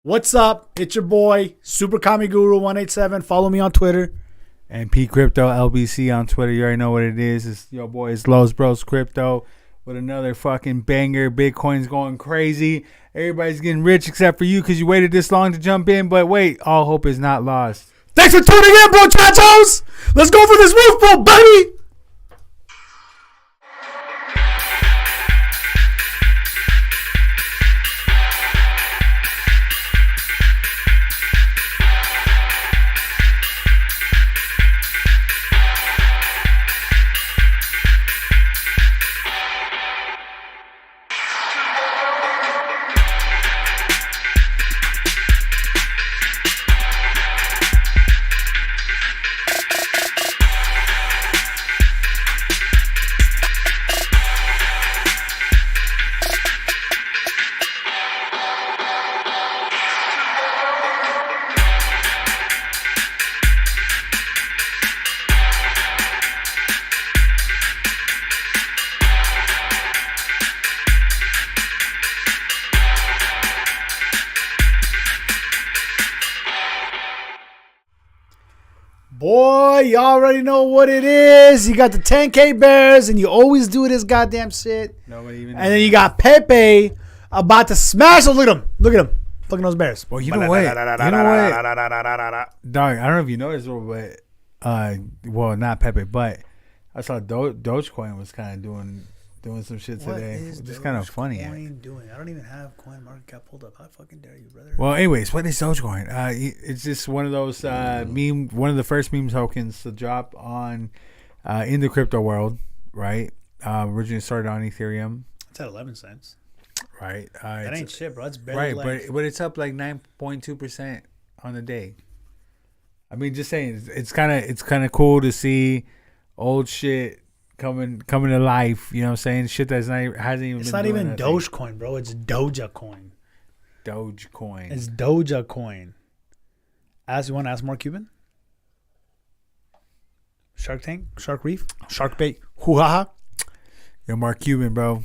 What's up? It's your boy, Super Kami Guru 187. Follow me on Twitter. And P Crypto LBC on Twitter. You already know what it is. It's your boy, it's Los Bros Crypto with another fucking banger. Bitcoin's going crazy. Everybody's getting rich except for you because you waited this long to jump in. But wait, all hope is not lost. Thanks for tuning in, bro, chachos. Let's go for this roof, bro, baby. Boy, you already know what it is. You got the 10K Bears, and you always do this goddamn shit. Nobody even. And then you got Pepe about to smash them. Look at him. Look at him. Fucking those Bears. Well, you know what? Dog, I don't know if you noticed, but well, not Pepe, but I saw Dogecoin was kind of doing some shit today. It's just kind of funny. Doing? I don't even have coin market cap pulled up. How fucking dare you, brother? Well, anyways, what is Dogecoin? It's just one of those one of the first meme tokens to drop on in the crypto world, right? Originally started on Ethereum. It's at 11 cents. Right. That ain't shit, bro. It's barely right, but it's up like 9.2% on the day. I mean, just saying, it's kind of cool to see old shit coming to life. You know what I'm saying? Shit that's hasn't even. It's been not even nothing. Dogecoin, bro. It's Dogecoin. Dogecoin. It's Dogecoin. You want to ask Mark Cuban? Shark Tank, Shark Reef, Shark Bait, hoo-ha-ha. Yo, Mark Cuban, bro.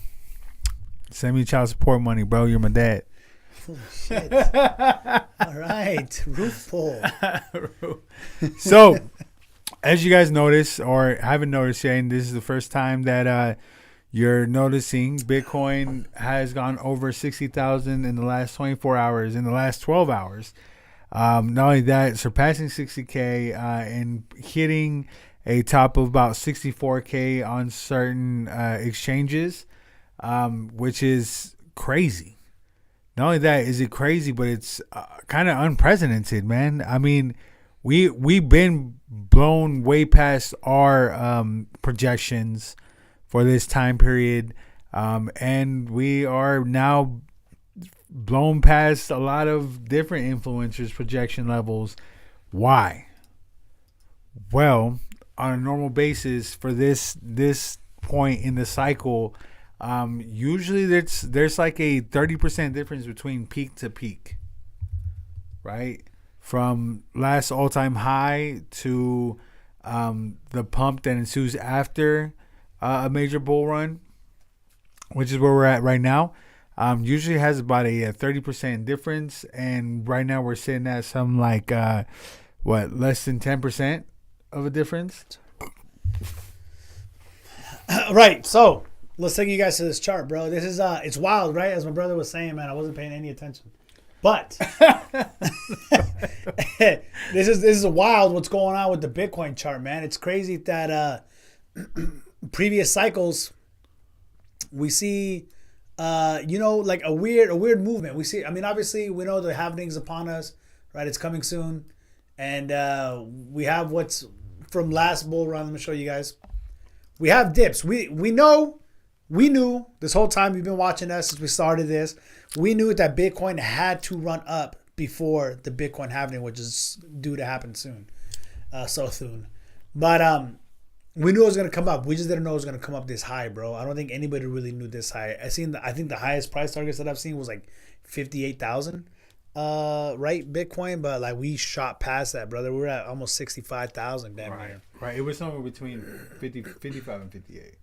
Send me child support money, bro. You're my dad. Holy shit. All right. Roof pull. So, as you guys notice or haven't noticed yet, and this is the first time that you're noticing, Bitcoin has gone over 60,000 in the last 24 hours, in the last 12 hours. Not only that, surpassing 60K and hitting a top of about 64K on certain exchanges. Which is crazy. Not only that is it crazy, but it's kind of unprecedented, man. I mean, we've been blown way past our projections for this time period, and we are now blown past a lot of different influencers' projection levels. Why? Well, on a normal basis, for this point in the cycle, usually there's like a 30% difference between peak to peak, right? From last all-time high to the pump that ensues after a major bull run, which is where we're at right now. Usually has about a 30% difference, and right now we're sitting at some like less than 10% of a difference. Right. So let's take you guys to this chart, bro. This is it's wild, right? As my brother was saying, man, I wasn't paying any attention. But this is wild what's going on with the Bitcoin chart, man. It's crazy that previous cycles we see like a weird movement. We see, I mean, obviously we know the halving's upon us, right? It's coming soon. And we have what's from last bull run. Let me show you guys. We have dips. We knew this whole time you've been watching us since we started this. We knew that Bitcoin had to run up before the Bitcoin halving, which is due to happen soon, so soon. But we knew it was gonna come up. We just didn't know it was gonna come up this high, bro. I don't think anybody really knew this high. I think the highest price targets that I've seen was like 58,000, right, Bitcoin. But like we shot past that, brother. We were at almost 65,000, damn near. Right. It was somewhere between 55 and 58.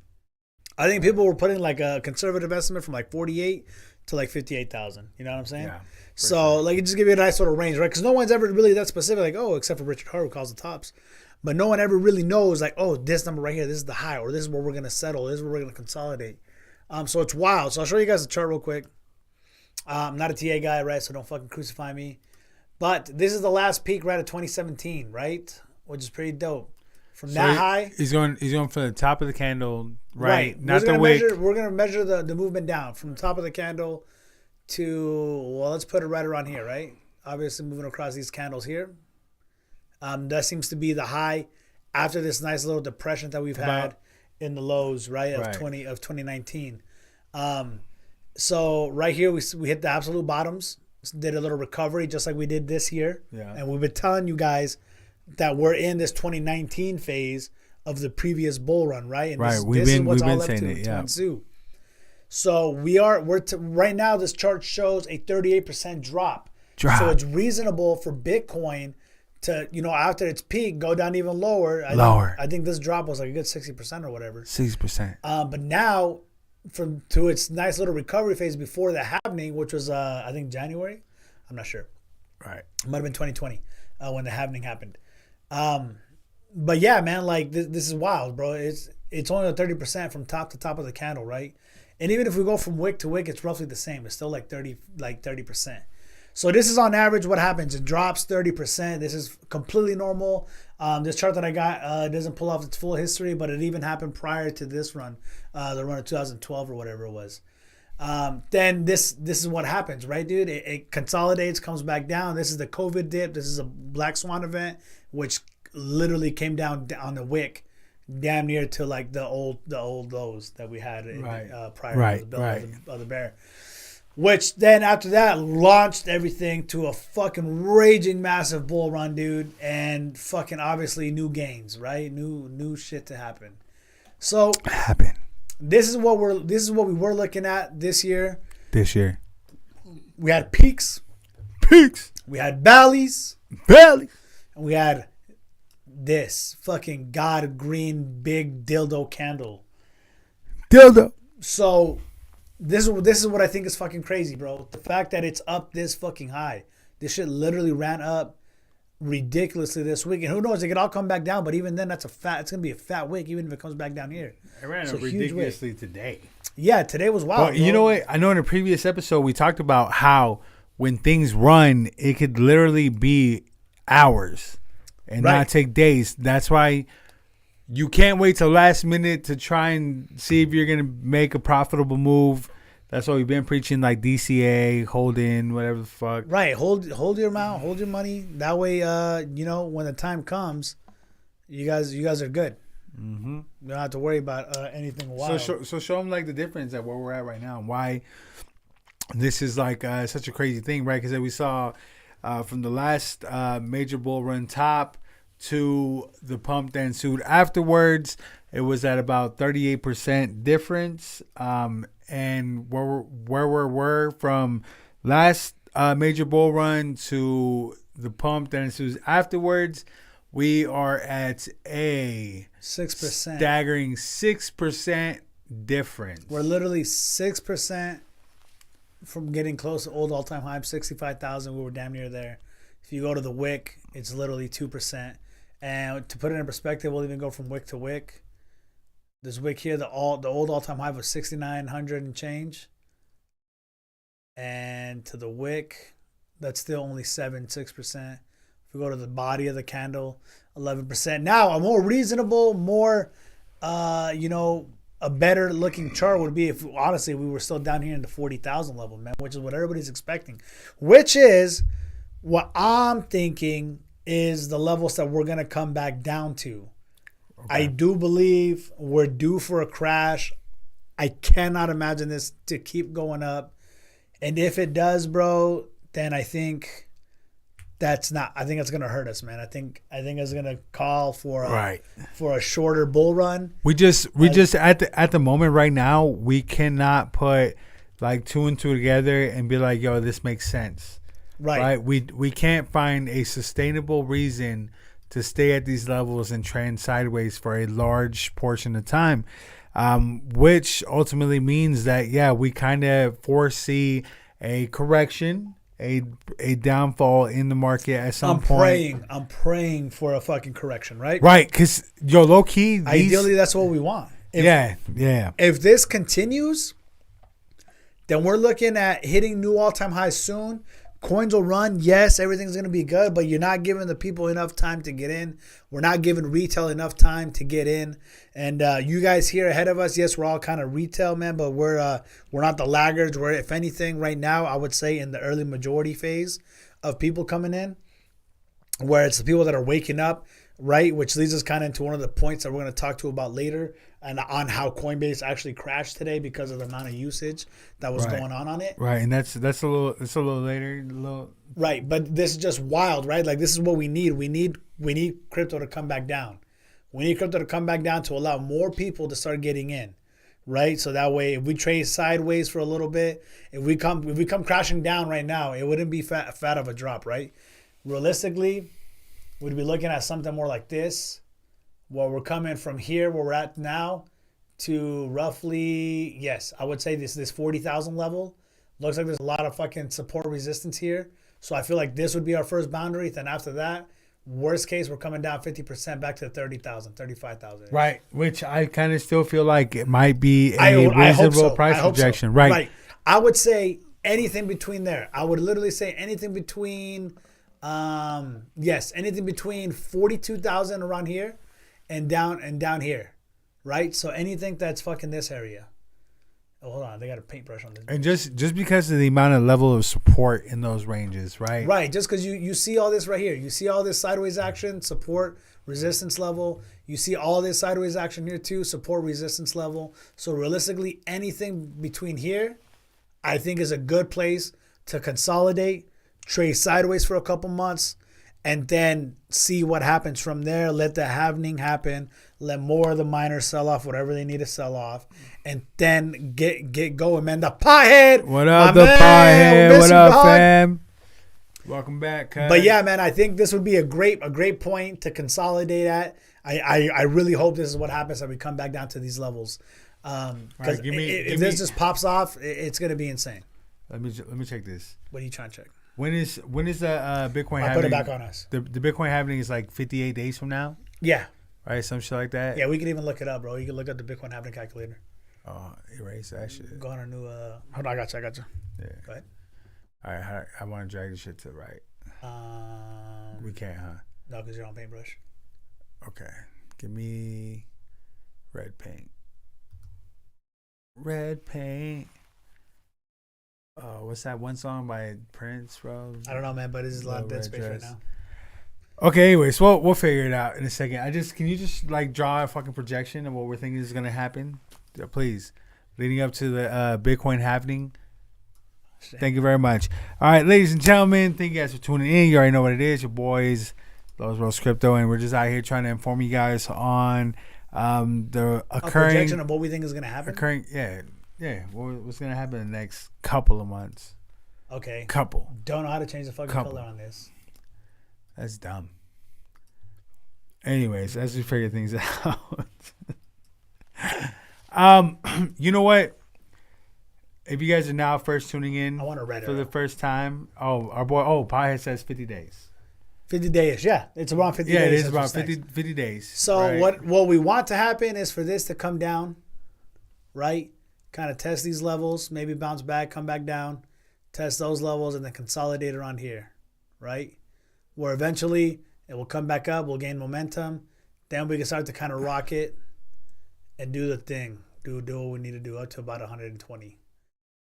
I think people were putting like a conservative estimate from like 48 to like 58,000. You know what I'm saying? Yeah. So sure. like it just give you a nice sort of range, right? Because no one's ever really that specific, like, oh, except for Richard Hart, who calls the tops. But no one ever really knows, like, oh, this number right here, this is the high, or this is where we're gonna settle, this is where we're gonna consolidate. So it's wild. So I'll show you guys the chart real quick. I'm not a TA guy, right? So don't fucking crucify me. But this is the last peak right at 2017, right? Which is pretty dope. From that high, he's going from the top of the candle, right? Not the wick. We're gonna measure the movement down from the top of the candle to, well, let's put it right around here, right? Obviously moving across these candles here. That seems to be the high after this nice little depression that we've had in the lows, right, of 2019. So right here we hit the absolute bottoms, did a little recovery just like we did this year. Yeah. And we've been telling you guys that we're in this 2019 phase of the previous bull run, right? And this is what's all left to ensue. So right now this chart shows a 38% drop. So it's reasonable for Bitcoin to, after its peak, go down even lower. I think this drop was like a good 60% or whatever. 60%. But now, to its nice little recovery phase before the halving, which was I think January. I'm not sure. Right. It might have been 2020 when the halving happened. But yeah, man, like this is wild, bro. It's only 30% from top to top of the candle, right? And even if we go from wick to wick, it's roughly the same. It's still like 30%. So this is on average what happens. It drops 30%. This is completely normal. This chart that I got doesn't pull off its full history, but it even happened prior to this run, the run of 2012 or whatever it was. Then this is what happens, right, dude? It consolidates, comes back down. This is the COVID dip. This is a black swan event, which literally came down on the wick, damn near to like the old lows that we had prior to the build of the bear. Which then after that launched everything to a fucking raging massive bull run, dude, and fucking obviously new gains, right? New shit to happen. So this is what we were looking at this year. We had peaks. We had valleys. And we had this fucking god green big dildo candle. So this is what I think is fucking crazy, bro. The fact that it's up this fucking high. This shit literally ran up ridiculously this week. And who knows, it could all come back down, but even then it's gonna be a fat wick even if it comes back down here. It ran up ridiculously today. Yeah, today was wild. Well, you know what? I know in a previous episode we talked about how when things run, it could literally be hours and not take days. That's why you can't wait till last minute to try and see if you're going to make a profitable move. That's why we've been preaching like DCA, hold in, whatever the fuck. Right. Hold your amount, hold your money. That way, when the time comes, you guys are good. Mm-hmm. You don't have to worry about anything wild. So show them like the difference at where we're at right now and why this is like such a crazy thing, right? Because we saw from the last major bull run top to the pump that ensued afterwards, it was at about 38% difference. And where we were from last major bull run to the pump that ensues afterwards, we are at a 6%, staggering 6% difference. We're literally 6% from getting close to old all-time high, 65,000. We were damn near there. If you go to the wick, it's literally 2%. And to put it in perspective, we'll even go from wick to wick. This wick here, the old all-time high was 6,900 and change. And to the wick, that's still only 6%. If we go to the body of the candle, 11%. Now, a more reasonable, more, a better looking chart would be if, honestly, we were still down here in the 40,000 level, man, which is what everybody's expecting. Which is what I'm thinking is the levels that we're going to come back down to. Okay. I do believe we're due for a crash. I cannot imagine this to keep going up. And if it does, bro, then I think it's going to hurt us, man. I think it's going to call for a shorter bull run. We just at the moment right now, we cannot put like two and two together and be like, yo, this makes sense. Right. We can't find a sustainable reason to stay at these levels and trend sideways for a large portion of time. which ultimately means that, yeah, we kind of foresee a correction, a downfall in the market at some point. I'm praying for a fucking correction, right? Right, because, low key. Ideally, that's what we want. Yeah. If this continues, then we're looking at hitting new all-time highs soon. Coins will run. Yes, everything's going to be good, but you're not giving the people enough time to get in. We're not giving retail enough time to get in. And you guys here ahead of us, yes, we're all kind of retail, man, but we're not the laggards. We're, if anything, right now, I would say in the early majority phase of people coming in, where it's the people that are waking up, right? Which leads us kind of into one of the points that we're going to talk to about later, and on how Coinbase actually crashed today because of the amount of usage that was going on it. Right, and that's a little later. Right, but this is just wild, right? Like, this is what we need. We need crypto to come back down. We need crypto to come back down to allow more people to start getting in, right? So that way, if we trade sideways for a little bit, if we come crashing down right now, it wouldn't be fat of a drop, right? Realistically, we'd be looking at something more like this. Well, we're coming from here where we're at now to roughly, yes, I would say this 40,000 level. Looks like there's a lot of fucking support resistance here. So I feel like this would be our first boundary. Then after that, worst case, we're coming down 50% back to 30,000, 35,000. Right, which I kind of still feel like it might be a reasonable price projection. So. Right. I would say anything between there. I would literally say anything between, anything between 42,000 around here and down here, right? So anything that's fucking this area. Oh, hold on, they got a paintbrush on this. And just because of the amount of level of support in those ranges, right? Right, just because you see all this right here. You see all this sideways action, support, resistance level. You see all this sideways action here too, support, resistance level. So realistically, anything between here, I think is a good place to consolidate, trade sideways for a couple months, and then see what happens from there. Let the halvening happen. Let more of the miners sell off whatever they need to sell off. And then get going, man. The Piehead. What up, the Piehead? What up, fam? Welcome back, cuz. But yeah, man, I think this would be a great point to consolidate at. I really hope this is what happens, that we come back down to these levels. Because if this just pops off, it's going to be insane. Let me check this. What are you trying to check? When is the Bitcoin happening? I'll put it back on us. The Bitcoin happening is like 58 days from now? Yeah. Right, some shit like that? Yeah, we can even look it up, bro. You can look up the Bitcoin happening calculator. Oh, erase that shit. Go on our new... Hold on, I got you. Yeah. Go ahead. All right, I want to drag this shit to the right. We can't, huh? No, because you're on paintbrush. Okay. Give me red paint. Red paint. Oh, what's that one song by Prince, bro? I don't know, man, but it's a lot of dead space right now. Okay, anyways, we'll figure it out in a second. Can you just like draw a fucking projection of what we're thinking is gonna happen, please, leading up to the Bitcoin happening. Thank you very much. All right, ladies and gentlemen, thank you guys for tuning in. You already know what it is. Your boys, Los Rose Crypto, and we're just out here trying to inform you guys on the occurring projection of what we think is gonna happen. Yeah, what's gonna happen in the next couple of months? Okay. Couple. Don't know how to change the fucking color on this. That's dumb. Anyways, as we figure things out. You know what? If you guys are now first tuning in I want to read for the first time, our boy, Piehead says 50 days. 50 days, yeah. It's around 50 days. Yeah, it is around 50 days. So right? what we want to happen is for this to come down, right? Kind of test these levels, maybe bounce back, come back down, test those levels, and then consolidate around here, right? Where eventually it will come back up, we'll gain momentum, then we can start to kind of rock it and do the thing, do what we need to do up to about 120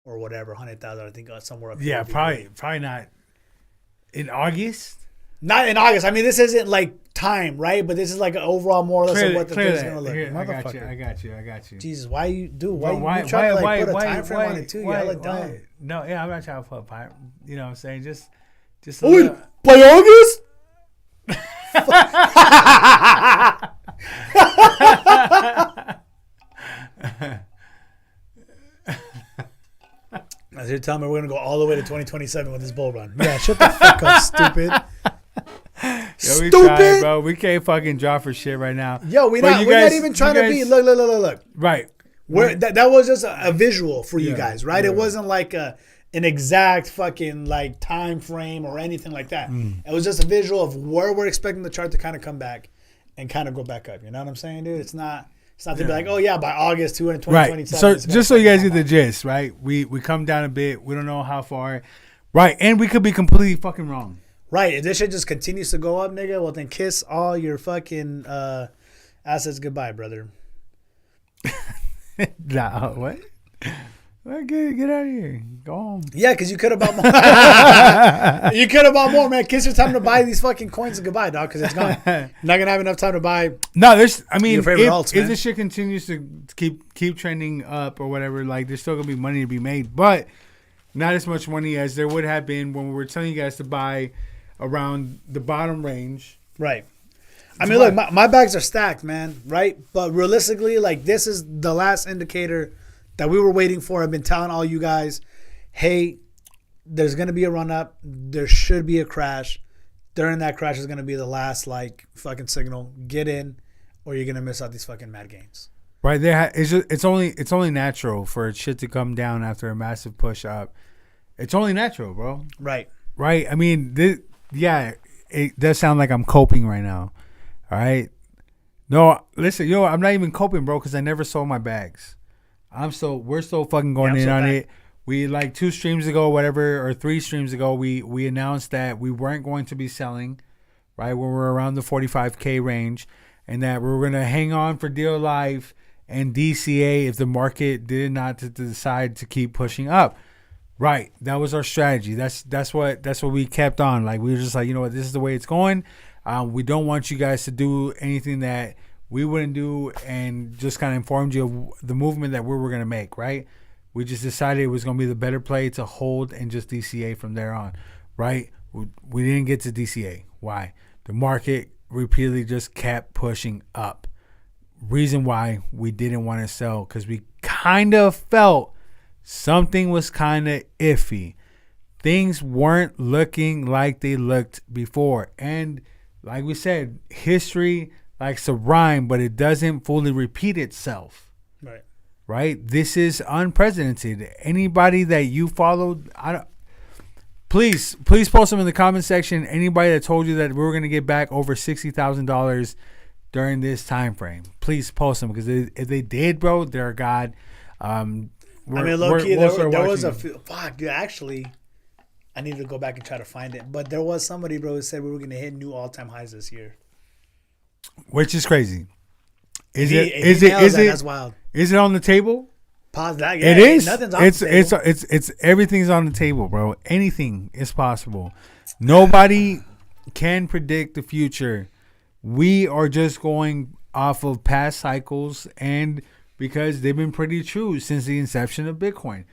or whatever, 100,000. I think somewhere up here. Yeah, probably not in August. Not in August. I mean, this isn't like time, right? But this is like an overall more or less of what the thing's going to look. Here, I got you. Jesus, why you put a time frame on it too? You're hella dumb. No, yeah, I'm not trying to put a time. You know what I'm saying? Just by August? As you're telling me we're going to go all the way to 2027 with this bull run. Yeah, shut the fuck up, stupid. Yo, we tried, bro. We can't fucking draw for shit right now. Yo, we're not even trying to be. Look. Right. that was just a visual for you guys, right? Yeah. It wasn't like an exact fucking like time frame or anything like that. It was just a visual of where we're expecting the chart to kind of come back and kind of go back up. You know what I'm saying, dude? It's not to be like, oh yeah, by August 2027. Right. So just so you guys get the gist, right? We come down a bit. We don't know how far. Right. And we could be completely fucking wrong. Right. If this shit just continues to go up, nigga, well then kiss all your fucking assets goodbye, brother. Nah, what? Get out of here. Go home. Yeah, because you could have bought more. You could have bought more, man. Kiss your time to buy these fucking coins and goodbye, dog, because it's gone. You're not going to have enough time to buy. No, there's, I mean, if alts, this shit continues to keep trending up or whatever, like, there's still going to be money to be made, but not as much money as there would have been when we were telling you guys to buy around the bottom range. Right. I mean, look, my bags are stacked, man, right? But realistically, like, this is the last indicator that we were waiting for. I've been telling all you guys, hey, there's going to be a run-up. There should be a crash. During that crash is going to be the last, like, fucking signal. Get in, or you're going to miss out these fucking mad gains. Right. It's only natural for shit to come down after a massive push up. It's only natural, bro. Right. Right. I mean, it does sound like I'm coping right now. All right. No, listen, I'm not even coping, bro, because I never sold my bags. We're still fucking going in on it. We, like, 2 streams ago, whatever, or 3 streams ago, we announced that we weren't going to be selling, right, when we're around the 45K range, and that we were going to hang on for dear life and DCA if the market did not decide to keep pushing up. Right. That was our strategy. That's what we kept on. Like, we were just like, you know what, this is the way it's going. We don't want you guys to do anything that we wouldn't do, and just kind of informed you of the movement that we were going to make, right? We just decided it was going to be the better play to hold and just DCA from there on, right? We didn't get to DCA. Why? The market repeatedly just kept pushing up. Reason why we didn't want to sell, because we kind of felt something was kind of iffy. Things weren't looking like they looked before. And like we said, history likes to rhyme, but it doesn't fully repeat itself. Right. Right? This is unprecedented. Anybody that you followed, please post them in the comment section. Anybody that told you that we were going to get back over $60,000 during this time frame, please post them, because if they did, bro, they're a god. Low key, there was a few. Fuck, dude, actually, I need to go back and try to find it. But there was somebody, bro, who said we were going to hit new all-time highs this year. Which is crazy. Is it? That's wild. Is it on the table? Pause that. Yeah, it is. Nothing's on the table. It's everything's on the table, bro. Anything is possible. Nobody can predict the future. We are just going off of past cycles, and because they've been pretty true since the inception of Bitcoin.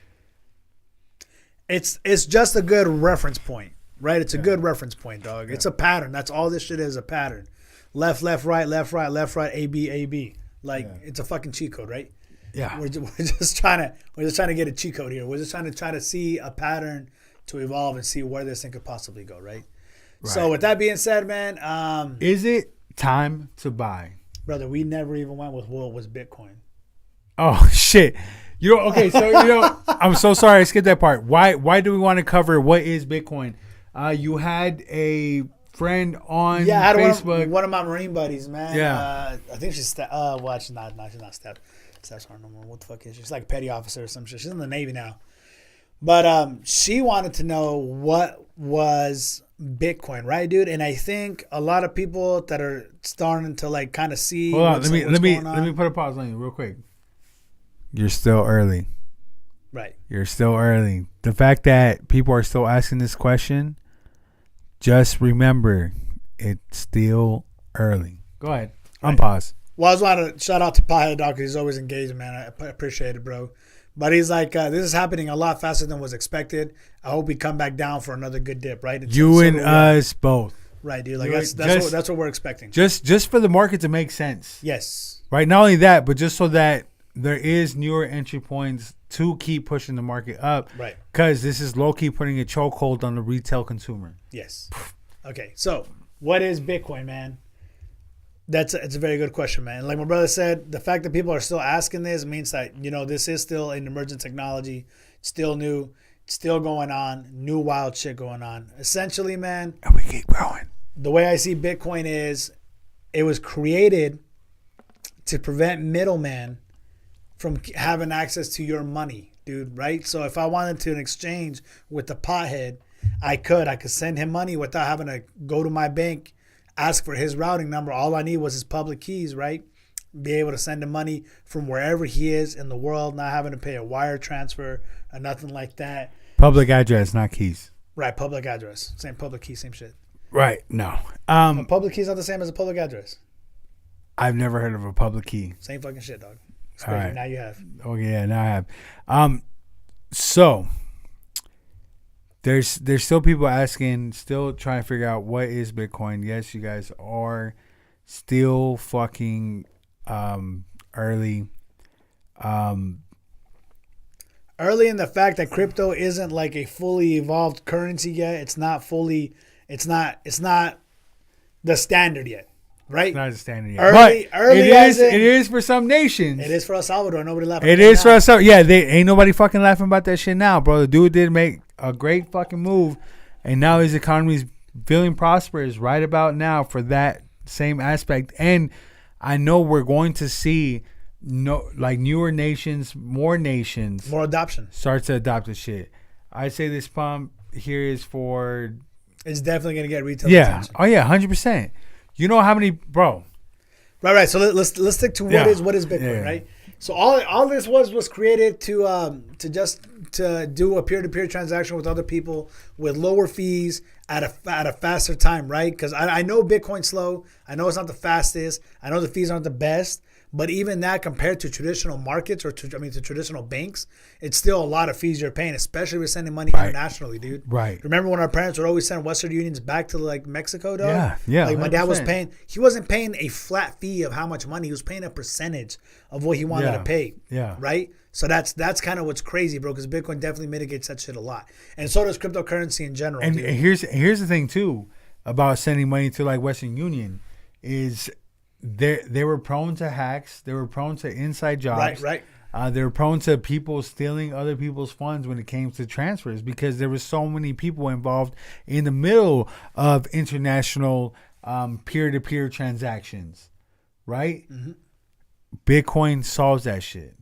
It's just a good reference point, right? It's a good reference point, dog. It's a pattern. That's all this shit is, a pattern. Left, right, left, right, A, B. Like, it's a fucking cheat code, right? Yeah. We're just trying to get a cheat code here. We're just trying to see a pattern to evolve and see where this thing could possibly go, right? So with that being said, man, is it time to buy? Brother, we never even went with what was Bitcoin. Oh shit. Okay, so I'm so sorry I skipped that part. Why do we want to cover what is Bitcoin? You had a friend on Facebook. One of my Marine buddies, man. Yeah. I think she's she's not staff. Staff's no more. What the fuck is she? She's like a petty officer or some shit. She's in the Navy now. But she wanted to know what was Bitcoin, right, dude? And I think a lot of people that are starting to like kind of see. Hold on, let me put a pause on you real quick. You're still early. Right. You're still early. The fact that people are still asking this question, just remember, it's still early. Go ahead. Right. Unpause. Well, I just want to shout out to Pahia, dog, because he's always engaged, man. I appreciate it, bro. But he's like, this is happening a lot faster than was expected. I hope we come back down for another good dip, right? You and us both. Right, dude. Like that's what we're expecting. Just for the market to make sense. Yes. Right. Not only that, but just so that there is newer entry points to keep pushing the market up. Right. Because this is low-key putting a chokehold on the retail consumer. Yes. Okay, so what is Bitcoin, man? It's a very good question, man. Like my brother said, the fact that people are still asking this means that this is still an emergent technology, it's still new, it's still going on, new wild shit going on. Essentially, man, and we keep growing. The way I see Bitcoin is, it was created to prevent middlemen from having access to your money, dude. Right? So if I wanted to exchange with the pothead, I could send him money without having to go to my bank, ask for his routing number. All I need was his public keys, right? Be able to send him money from wherever he is in the world, not having to pay a wire transfer or nothing like that. Public address, not keys. Right, public address. Same public key, same shit. Right, no. A public key is not the same as a public address. I've never heard of a public key. Same fucking shit, dog. It's All crazy. right. Now you have. Okay, yeah, now I have. So there's still people asking, still trying to figure out what is Bitcoin. Yes, you guys are still fucking early. Early in the fact that crypto isn't like a fully evolved currency yet. It's not the standard yet. Right? It's not a standard yet. Early it is for some nations. It is for El Salvador. Nobody laughing. It is for us. Yeah, they ain't nobody fucking laughing about that shit now, bro. The dude did make a great fucking move, and now his economy's feeling prosperous right about now for that same aspect. And I know we're going to see newer nations, more adoption start to adopt this shit. I say this pump here is for. It's definitely gonna get retail attention. Oh yeah, 100%. You know how many, bro? Right. So let's stick to what is Bitcoin, right? So all this was created to do a peer-to-peer transaction with other people with lower fees at a faster time, right? Because I know Bitcoin's slow. I know it's not the fastest. I know the fees aren't the best. But even that, compared to traditional markets or to traditional banks, it's still a lot of fees you're paying, especially if you're sending money internationally, dude. Right. Remember when our parents would always send Western Unions back to like Mexico, dog? Yeah. Like my dad was paying. He wasn't paying a flat fee of how much money. He was paying a percentage of what he wanted to pay. Yeah. Right. So that's kind of what's crazy, bro. Because Bitcoin definitely mitigates that shit a lot, and so does cryptocurrency in general. And dude. here's the thing too about sending money to like Western Union is. They were prone to hacks. They were prone to inside jobs. Right. They were prone to people stealing other people's funds when it came to transfers because there were so many people involved in the middle of international peer-to-peer transactions, right? Mm-hmm. Bitcoin solves that shit.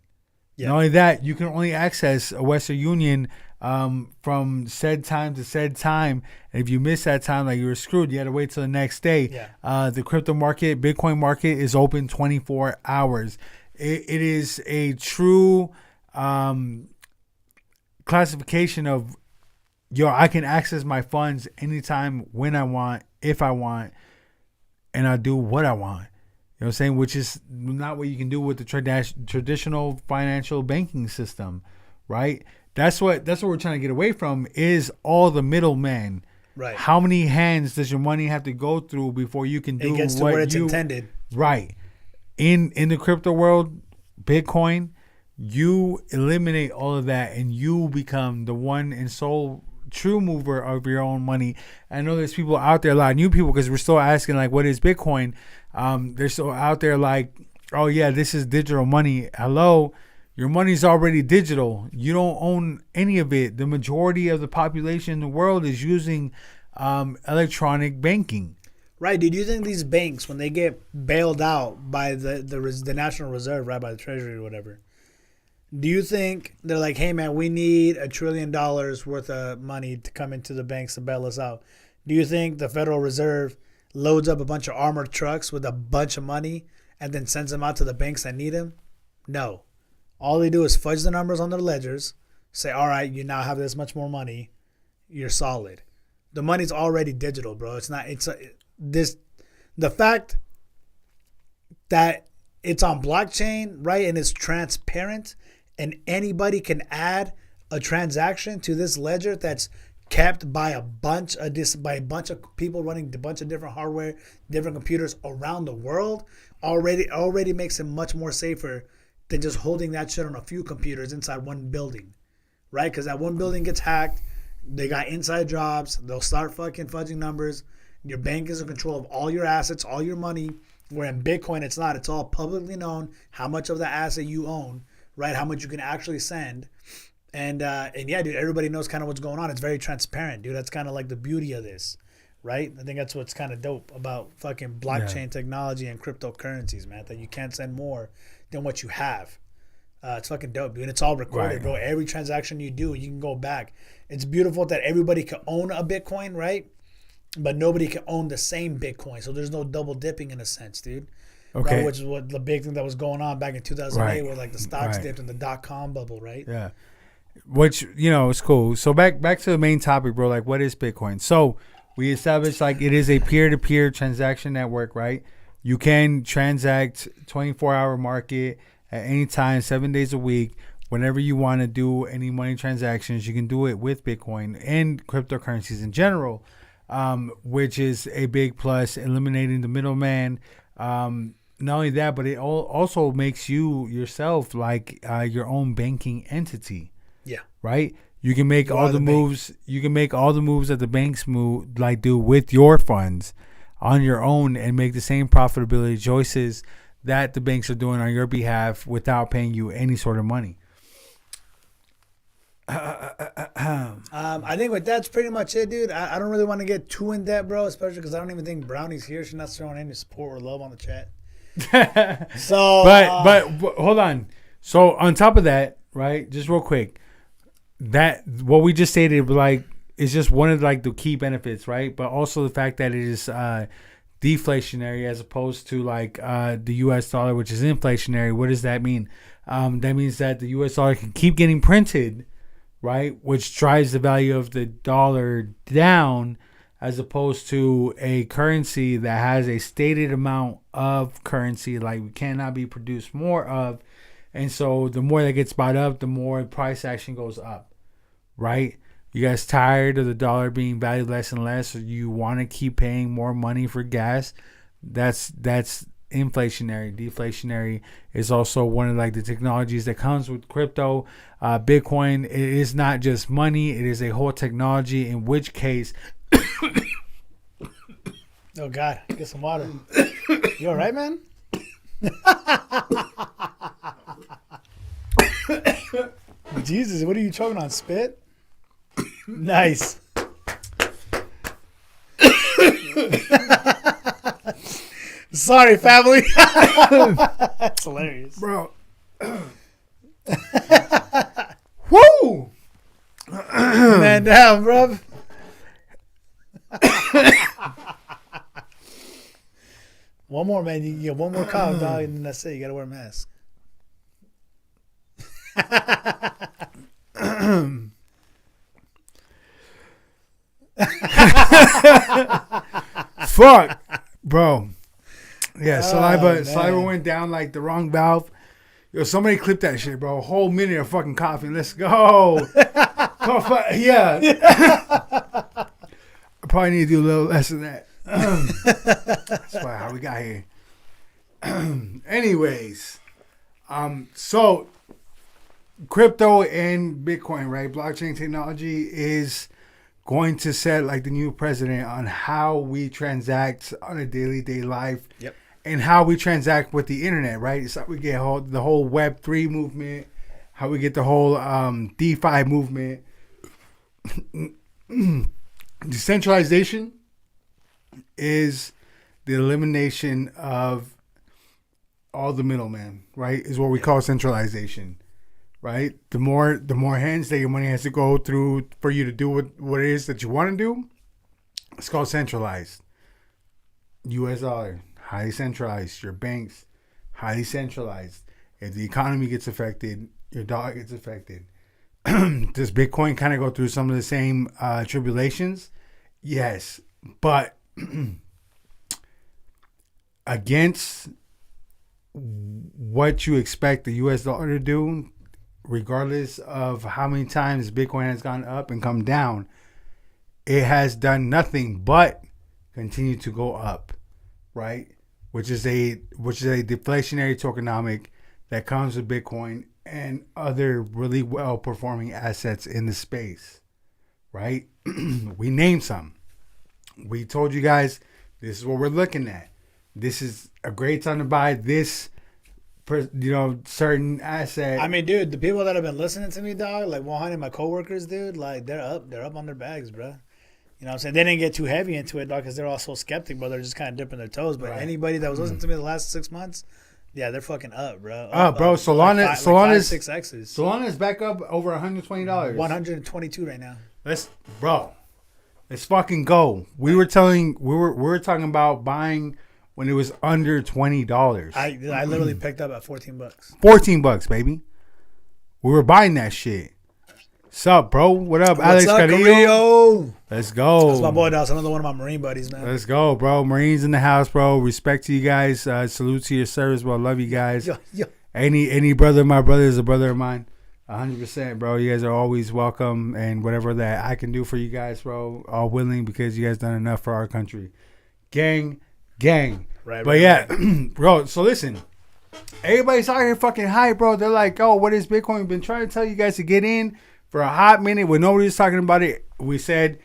Yeah. Not only that, you can only access a Western Union from said time to said time. And if you miss that time, like you were screwed, you had to wait till the next day. Yeah. The crypto market, Bitcoin market is open 24 hours. It is a true classification of, I can access my funds anytime, when I want, if I want, and I do what I want. You know what I'm saying? Which is not what you can do with the traditional financial banking system, right? That's what we're trying to get away from is all the middlemen. Right. How many hands does your money have to go through before you can do it gets to what where it's intended? Right. In the crypto world, Bitcoin, you eliminate all of that and you become the one and sole true mover of your own money. I know there's people out there, a lot of new people, because we're still asking like, what is Bitcoin? They're still out there like, oh yeah, this is digital money. Hello. Your money's already digital. You don't own any of it. The majority of the population in the world is using electronic banking. Right. Do you think these banks, when they get bailed out by the National Reserve, right, by the Treasury or whatever, do you think they're like, hey, man, we need $1 trillion worth of money to come into the banks to bail us out? Do you think the Federal Reserve loads up a bunch of armored trucks with a bunch of money and then sends them out to the banks that need them? No. All they do is fudge the numbers on their ledgers, say, all right, you now have this much more money. You're solid. The money's already digital, bro. The fact that it's on blockchain, right, and it's transparent, and anybody can add a transaction to this ledger that's kept by a bunch of people running a bunch of different hardware, different computers around the world, already makes it much more safer than just holding that shit on a few computers inside one building, right? Because that one building gets hacked, they got inside jobs, they'll start fucking fudging numbers. Your bank is in control of all your assets, all your money, Where in Bitcoin, it's not. It's all publicly known how much of the asset you own, right? How much you can actually send. And yeah, dude, everybody knows kind of what's going on. It's very transparent, dude. That's kind of like the beauty of this, right? I think that's what's kind of dope about fucking blockchain technology and cryptocurrencies, man. That you can't send more than what you have. It's fucking dope, dude. And it's all recorded, bro. Every transaction you do, you can go back. It's beautiful that everybody can own a Bitcoin, right? But nobody can own the same Bitcoin. So there's no double dipping in a sense, dude. Okay. Right? Which is what the big thing that was going on back in 2008 where like the stocks dipped in the .com bubble, right? Yeah. Which, is cool. So back to the main topic, bro. Like, what is Bitcoin? So we established like it is a peer-to-peer transaction network, right? You can transact 24-hour market at any time, 7 days a week. Whenever you want to do any money transactions, you can do it with Bitcoin and cryptocurrencies in general, which is a big plus, eliminating the middleman. Not only that, but it also makes you yourself like your own banking entity. Yeah. Right? You can make all the moves. You can make all the moves that the banks do with your funds on your own and make the same profitability choices that the banks are doing on your behalf without paying you any sort of money. I think with that's pretty much it, dude. I don't really want to get too in depth, bro, especially because I don't even think Brownie's here. She's not throwing any support or love on the chat. So, but hold on. So on top of that, right? Just real quick, that what we just stated, like, is just one of like the key benefits, right? But also the fact that it is deflationary as opposed to like the U.S. dollar, which is inflationary. What does that mean? That means that the U.S. dollar can keep getting printed, right? Which drives the value of the dollar down, as opposed to a currency that has a stated amount of currency, like we cannot be produced more of. And so the more that gets bought up, the more price action goes up, right? You guys tired of the dollar being valued less and less, or you want to keep paying more money for gas? That's inflationary. Deflationary is also one of like the technologies that comes with crypto. Bitcoin, it is not just money, it is a whole technology, in which case oh God, get some water. You all right, man? Jesus, what are you choking on? Spit? Nice. Sorry, family. That's hilarious, bro. Woo! Man down, bro. One more, man. You get one more cough, dog, and then that's it. You gotta wear a mask. Fuck, bro. Yeah, saliva went down like the wrong valve. Yo, somebody clip that shit, bro. A whole minute of fucking coughing. Let's go. Yeah. I probably need to do a little less of that. That's why how we got here. Anyways, so crypto and Bitcoin, right? Blockchain technology is going to set like the new precedent on how we transact on a day life. Yep. And how we transact with the internet, right? It's how we get the whole Web3 movement, how we get the whole DeFi movement. Decentralization is the elimination of all the middlemen, right? Is what we call centralization, right? The more hands that your money has to go through for you to do what it is that you want to do, it's called centralized. U.S. dollar. Highly centralized. Your banks, highly centralized. If the economy gets affected, your dollar gets affected. Does Bitcoin kind of go through some of the same tribulations? Yes. But against what you expect the U.S. dollar to do, regardless of how many times Bitcoin has gone up and come down, it has done nothing but continue to go up, right? Which is a deflationary tokenomic that comes with Bitcoin and other really well performing assets in the space, right? We named some. We told you guys this is what we're looking at. this is a great time to buy this, certain asset. I mean, dude, the people that have been listening to me, dog, like 100, my coworkers, dude, like they're up on their bags, bro. You know what I'm saying? They didn't get too heavy into it, dog, because they're all so skeptic, but they're just kind of dipping their toes. But anybody that was listening to me the last 6 months, yeah, they're fucking up, bro. Bro, Solana, like Solana's 6Xs. Solana's back up over $120. 122 right now. Let's fucking go. We were talking about buying when it was under $20. I literally picked up at $14. $14, baby. We were buying that shit. What's up, bro? What up, Alex Carrillo? Let's go. That's my boy, that's another one of my Marine buddies, man. Let's go, bro. Marines in the house, bro. Respect to you guys. Salute to your service, bro. Love you guys. Yo. Any brother of my brother is a brother of mine. 100%, bro. You guys are always welcome, and whatever that I can do for you guys, bro, all willing, because you guys done enough for our country. Gang. Right. Bro, so listen. Everybody's out here fucking hype, bro. They're like, oh, what is Bitcoin? We've been trying to tell you guys to get in for a hot minute when nobody's talking about it. We said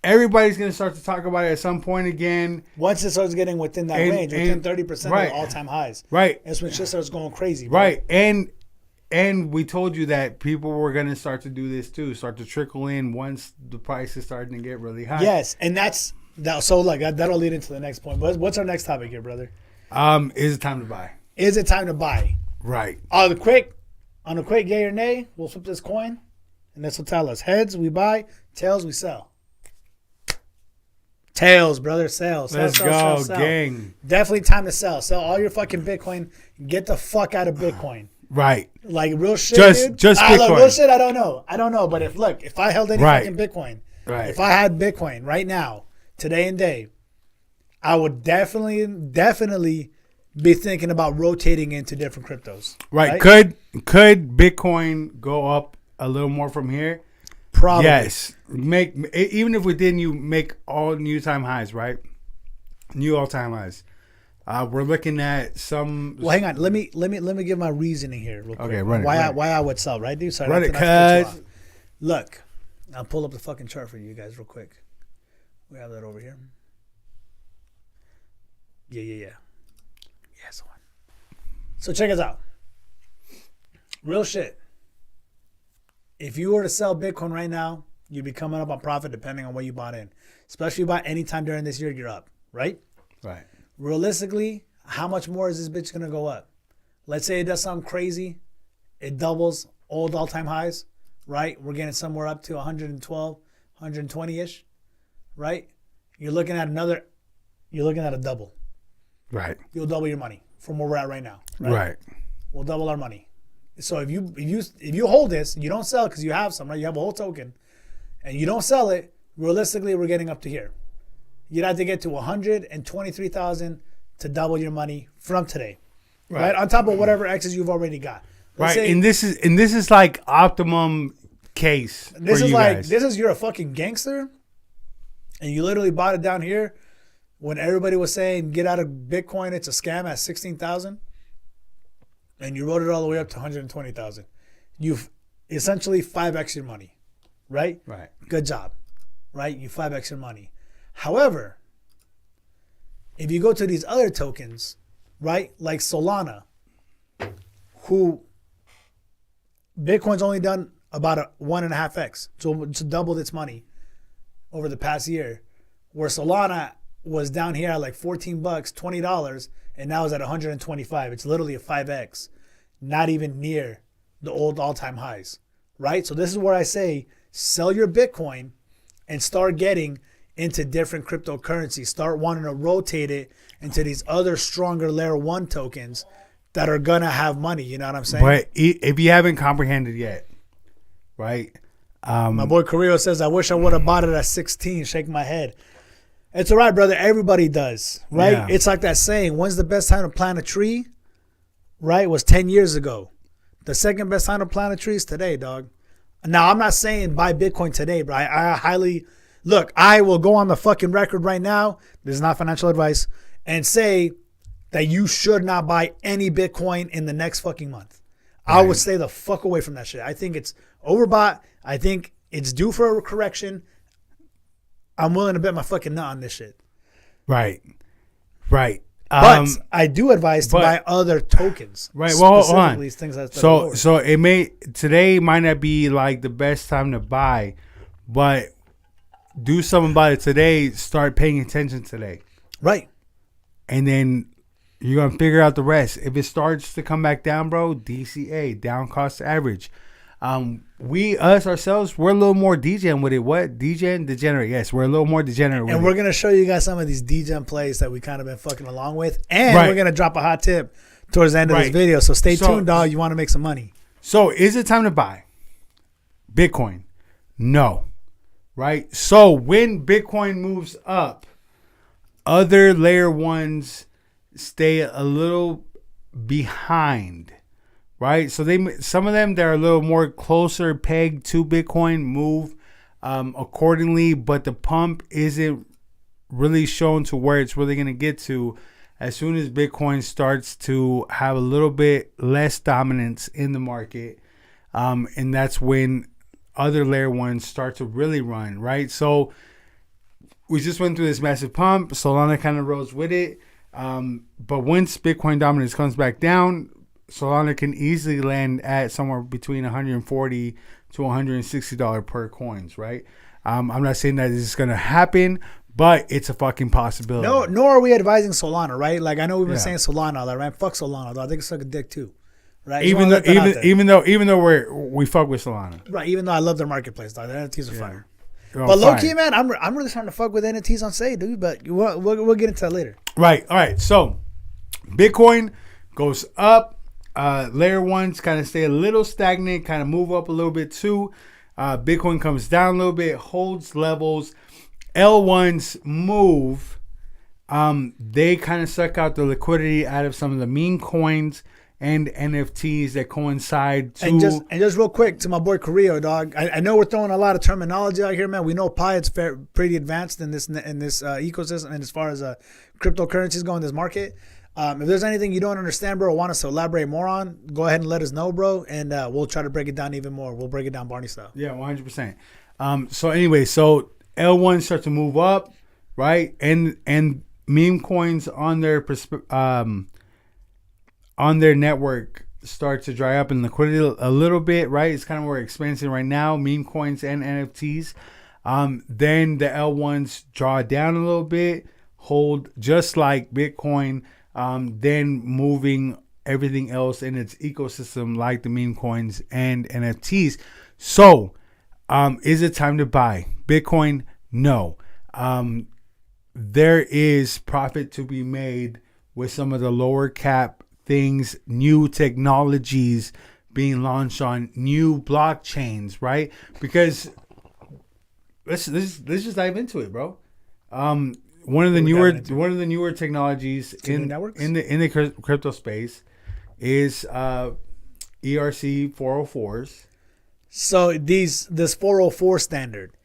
everybody's going to start to talk about it at some point again. Once it starts getting within that range, within 30% right, of the all-time highs. Right. That's when shit starts going crazy, bro. Right. And we told you that people were going to start to do this too, start to trickle in once the price is starting to get really high. Yes, and so like that'll lead into the next point. But what's our next topic here, brother? Is it time to buy? Is it time to buy? Right. On a quick yay or nay, we'll flip this coin, and this will tell us. Heads, we buy. Tails, we sell. Tails, brother, sell. Let's go, gang. Definitely time to sell. Sell all your fucking Bitcoin. Get the fuck out of Bitcoin. Right. Like real shit, dude. Just Bitcoin. Look, real shit, I don't know. But if I held any fucking Bitcoin, if I had Bitcoin right now, today and day, I would definitely be thinking about rotating into different cryptos. Right. Could Bitcoin go up a little more from here? Probably. Yes. Even if we didn't, you make all new time highs, right? New all time highs. We're looking at some. Well, hang on. Let me give my reasoning here real quick. Okay, run it. Why I would sell, right, dude? Sorry, run it, cuz. Look, I'll pull up the fucking chart for you guys real quick. We have that over here. Yeah. Yes, one. So check us out. Real shit. If you were to sell Bitcoin right now, you'd be coming up on profit depending on what you bought in. Especially if you bought any time during this year, you're up, right? Right. Realistically, how much more is this bitch going to go up? Let's say it does something crazy. It doubles old all-time highs, right? We're getting somewhere up to 112, 120-ish, right? You're looking at a double. Right. You'll double your money from where we're at right now. Right. We'll double our money. So if you hold this, you don't sell because you have some, right? You have a whole token, and you don't sell it. Realistically, we're getting up to here. You'd have to get to 123,000 to double your money from today, right? On top of whatever X's you've already got. Right, and this is like optimum case. This for is you like guys. You're a fucking gangster, and you literally bought it down here when everybody was saying get out of Bitcoin. It's a scam at 16,000. And you rode it all the way up to 120,000. You've essentially 5x your money, right? Right. Good job, right? You 5x your money. However, if you go to these other tokens, right, like Solana, who Bitcoin's only done about a 1.5x, so it's doubled its money over the past year, where Solana was down here at like $14, $20, and now is at 125. It's literally a 5x, not even near the old all-time highs, right? So this is where I say sell your Bitcoin and start getting into different cryptocurrencies. Start wanting to rotate it into these other stronger layer 1 tokens that are going to have money. You know what I'm saying? But if you haven't comprehended yet, right? My boy Carrillo says, I wish I would have bought it at 16. Shake my head. It's all right, brother. Everybody does, right? Yeah. It's like that saying, when's the best time to plant a tree? Right? It was 10 years ago. The second best time to plant a tree is today, dog. Now, I'm not saying buy Bitcoin today, bro. Look, I will go on the fucking record right now. This is not financial advice. And say that you should not buy any Bitcoin in the next fucking month. Right. I would stay the fuck away from that shit. I think it's overbought. I think it's due for a correction. I'm willing to bet my fucking nut on this shit. Right. But I do advise to buy other tokens. Right. Well, hold on. Things that So it may today might not be like the best time to buy, but do something about it today. Start paying attention today. Right. And then you're gonna figure out the rest. If it starts to come back down, bro, DCA, down cost average. Ourselves, we're a little more DGen with it. What? DGen? Degenerate. Yes, we're a little more degenerate with it. And we're going to show you guys some of these DGen plays that we kind of been fucking along with. And we're going to drop a hot tip towards the end of this video. So stay tuned, dog. You want to make some money. So is it time to buy Bitcoin? No. Right? So when Bitcoin moves up, other layer ones stay a little behind. Right, so some of them that are a little more closer pegged to Bitcoin move accordingly, but the pump isn't really shown to where it's really going to get to as soon as Bitcoin starts to have a little bit less dominance in the market, and that's when other layer ones start to really run. Right, so we just went through this massive pump. Solana kind of rose with it, but once Bitcoin dominance comes back down, Solana can easily land at somewhere between $140 to $160 per coins, right? I'm not saying that this is going to happen, but it's a fucking possibility. No, nor are we advising Solana, right? Like I know we've been saying Solana all that, right? Fuck Solana, though. I think it's like a dick too, right? Even though we fuck with Solana, right? Even though I love their marketplace, dog. Their NFTs are fire. Oh, but low key, man, I'm really starting to fuck with NFTs on Say, dude. But we'll get into that later. Right. All right. So Bitcoin goes up. Layer ones kind of stay a little stagnant, kind of move up a little bit too. Bitcoin comes down a little bit, holds levels. L1s move. They kind of suck out the liquidity out of some of the meme coins and NFTs that coincide to. And just real quick to my boy Carrillo, dog. I know we're throwing a lot of terminology out here, man. We know Pi is pretty advanced in this ecosystem and as far as cryptocurrencies go in this market. If there's anything you don't understand, bro, or want us to elaborate more on, go ahead and let us know, bro, and we'll try to break it down even more. We'll break it down Barney style. Yeah, 100%. So anyway, so L1 start to move up, right? And meme coins on their network start to dry up in liquidity a little bit, right? It's kind of where it's experiencing right now, meme coins and NFTs. Then the L1s draw down a little bit, hold just like Bitcoin. Then moving everything else in its ecosystem like the meme coins and NFTs. So, is it time to buy Bitcoin? No. There is profit to be made with some of the lower cap things, new technologies being launched on new blockchains, right? Because let's just dive into it, bro. One of the newer technologies in the crypto space is ERC 404s. So this 404 standard,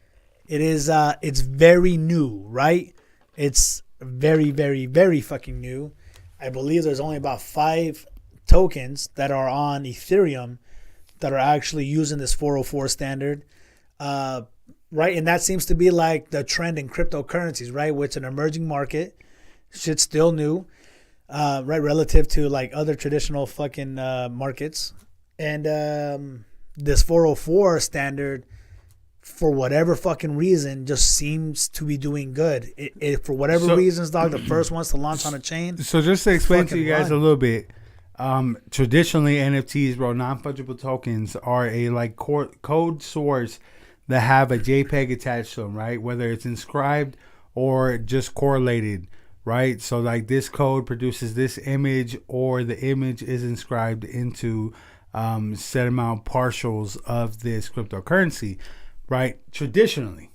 it's very new, right? It's very, very, very fucking new. I believe there's only about 5 tokens that are on Ethereum that are actually using this 404 standard. Right, and that seems to be like the trend in cryptocurrencies, right? Which an emerging market, shit's still new, right? Relative to like other traditional fucking markets, and this 404 standard, for whatever fucking reason, just seems to be doing good. It for whatever reasons, dog, the first ones to launch on a chain. So just to explain to you guys a little bit, traditionally NFTs, bro, non-fungible tokens are a like code source that have a JPEG attached to them, right? Whether it's inscribed or just correlated, right? So like this code produces this image, or the image is inscribed into set amount partials of this cryptocurrency, right? Traditionally,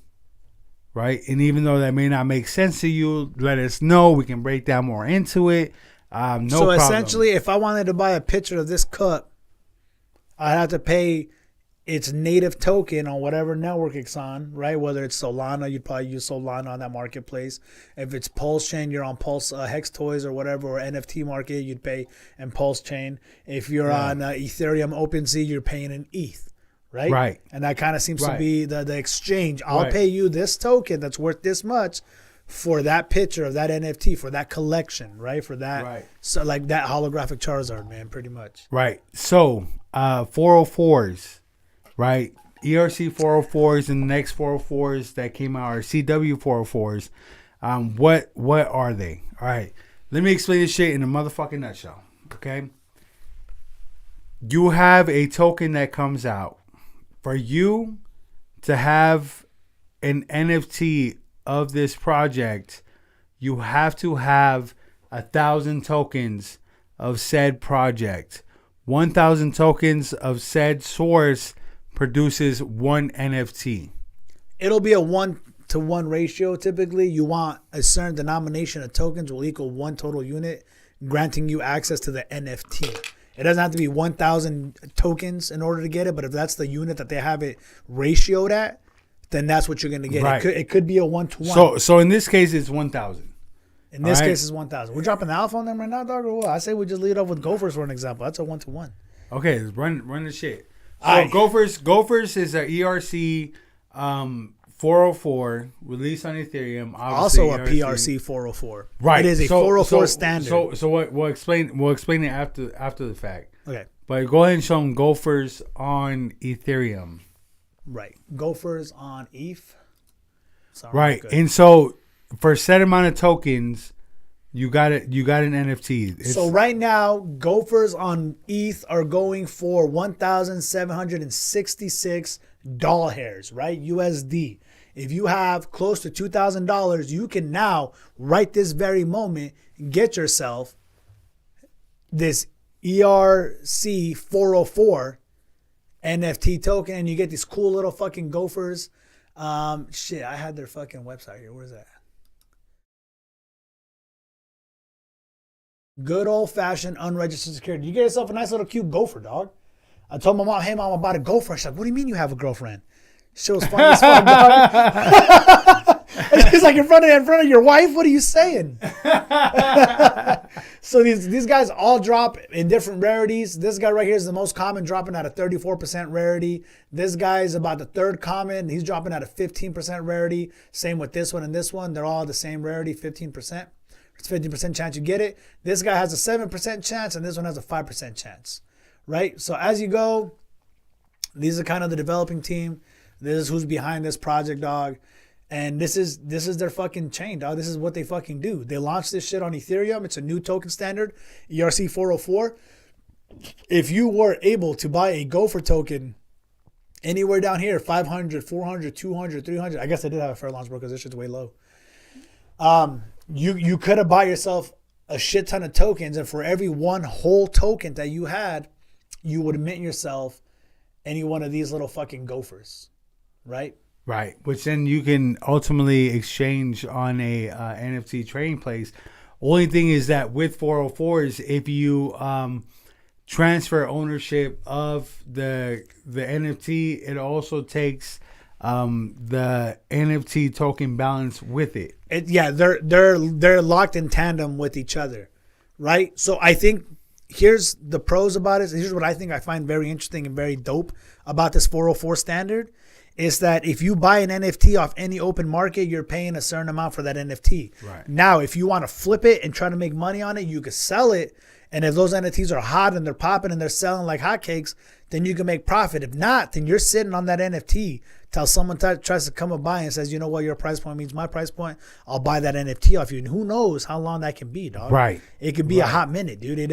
right? And even though that may not make sense to you, let us know. We can break down more into it. No so problem. Essentially, if I wanted to buy a picture of this cup, I'd have to pay its native token on whatever network it's on, right? Whether it's Solana, you'd probably use Solana on that marketplace. If it's Pulse Chain, you're on Pulse Hex Toys or whatever, or NFT market, you'd pay in Pulse Chain. If you're on Ethereum OpenSea, you're paying in ETH, right? Right. And that kind of seems to be the exchange. I'll pay you this token that's worth this much for that picture of that NFT, for that collection, right? For that, Right. So like that holographic Charizard, man, pretty much. Right. So 404s, right? ERC 404s and the next 404s that came out are CW 404s. What are they? All right. Let me explain this shit in a motherfucking nutshell. Okay. You have a token that comes out. For you to have an NFT of this project, you have to have 1,000 tokens of said project. 1,000 tokens of said source produces one NFT. It'll be a 1-to-1 ratio. Typically, you want a certain denomination of tokens will equal one total unit, granting you access to the NFT. It doesn't have to be 1,000 tokens in order to get it, but if that's the unit that they have it ratioed at, then that's what you're going to get. Right. It could be a 1-to-1. So in this case, it's 1,000. In this All right. case, it's 1,000. We're dropping the alpha on them right now, dog, or what? I say we just lead off with Gophers for an example. That's a 1-to-1. Okay, run the shit. So All right. Gophers is a ERC 404 released on Ethereum. Also a obviously PRC 404. Right. It is a 404 standard. So we'll explain it after the fact. Okay. But go ahead and show them Gophers on Ethereum. Right. Gophers on ETH. Sorry, Right. good. And so for a set amount of tokens, you got an NFT. So right now, Gophers on ETH are going for 1,766 doll hairs, right? USD. If you have close to $2,000, you can now, right this very moment, get yourself this ERC 404 NFT token, and you get these cool little fucking Gophers. Shit, I had their fucking website here. Where's that? Good old fashioned unregistered security. You get yourself a nice little cute gopher, dog. I told my mom, hey mom, I'm about a gopher. She's like, what do you mean you have a girlfriend? Shit was funny as fuck, dog. It's like in front of your wife. What are you saying? So these guys all drop in different rarities. This guy right here is the most common, dropping at a 34% rarity. This guy is about the third common. He's dropping at a 15% rarity. Same with this one and this one. They're all the same rarity, 15%. It's 50% chance you get it. This guy has a 7% chance, and this one has a 5% chance, right? So as you go, these are kind of the developing team. This is who's behind this project, dog. And this is their fucking chain, dog. This is what they fucking do. They launched this shit on Ethereum. It's a new token standard, ERC 404. If you were able to buy a Gopher token anywhere down here, 500, 400, 200, 300, I guess I did have a fair launch, bro, because this shit's way low. You could have bought yourself a shit ton of tokens, and for every one whole token that you had, you would mint yourself any one of these little fucking Gophers, right? Right, which then you can ultimately exchange on a NFT trading place. Only thing is that with 404s, if you transfer ownership of the NFT, it also takes the NFT token balance with it. They're locked in tandem with each other, right? So I think here's the pros about it. Here's what I think I find very interesting and very dope about this 404 standard is that if you buy an NFT off any open market, you're paying a certain amount for that NFT. Right. Now, if you want to flip it and try to make money on it, you could sell it. And if those NFTs are hot and they're popping and they're selling like hotcakes, then you can make profit. If not, then you're sitting on that NFT till someone tries to come and buy and says, you know what, your price point means my price point. I'll buy that NFT off you. And who knows how long that can be, dog. Right. It could be a hot minute, dude. It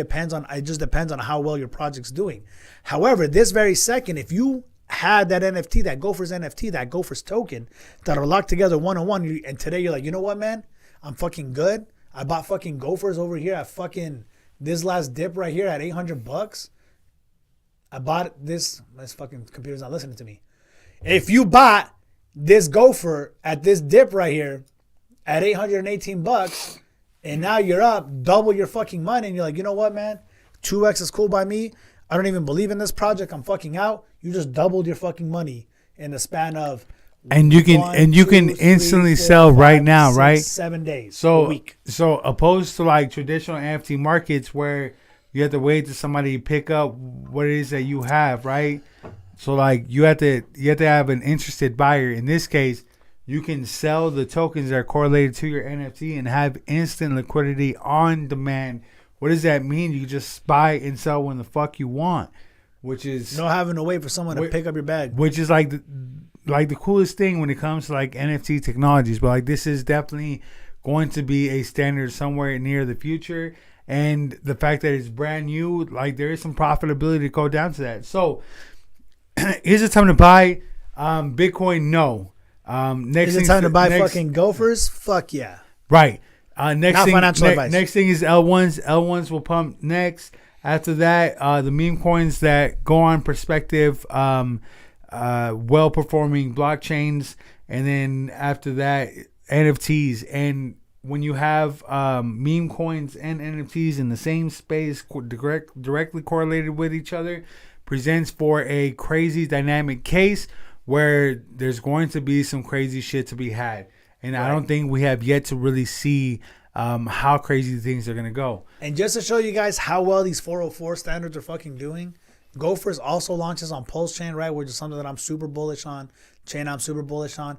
just depends on how well your project's doing. However, this very second, if you had that NFT, that Gophers token that are locked together one-on-one, and today you're like, you know what, man? I'm fucking good. I bought fucking Gophers over here at fucking this last dip right here at $800. I bought this fucking computer's not listening to me. If you bought this Gopher at this dip right here at $818, and now you're up double your fucking money, and you're like, you know what, man? 2x is cool by me. I don't even believe in this project. I'm fucking out. You just doubled your fucking money in the span of you can instantly sell right now, 6, right? 7 days, So a week. So opposed to like traditional NFT markets where you have to wait till somebody pick up what it is that you have, right? So like you have to have an interested buyer. In this case, you can sell the tokens that are correlated to your NFT and have instant liquidity on demand. What does that mean? You can just buy and sell when the fuck you want, which is no having to wait for someone to pick up your bag. Which is like the coolest thing when it comes to like NFT technologies. But like this is definitely going to be a standard somewhere near the future. And the fact that it's brand new, like there is some profitability to go down to that. So is it time to buy Bitcoin? No. Is it time to buy fucking gophers? Fuck yeah. Right. Next Not thing, financial advice. Next thing is L1s. L1s will pump next. After that, the meme coins that go on perspective, well-performing blockchains, and then after that, NFTs. And when you have meme coins and NFTs in the same space, directly correlated with each other, presents for a crazy dynamic case where there's going to be some crazy shit to be had. And right. I don't think we have yet to really see how crazy things are going to go. And just to show you guys how well these 404 standards are fucking doing, Gophers also launches on Pulse Chain, right? Which is something that I'm super bullish on. Chain I'm super bullish on.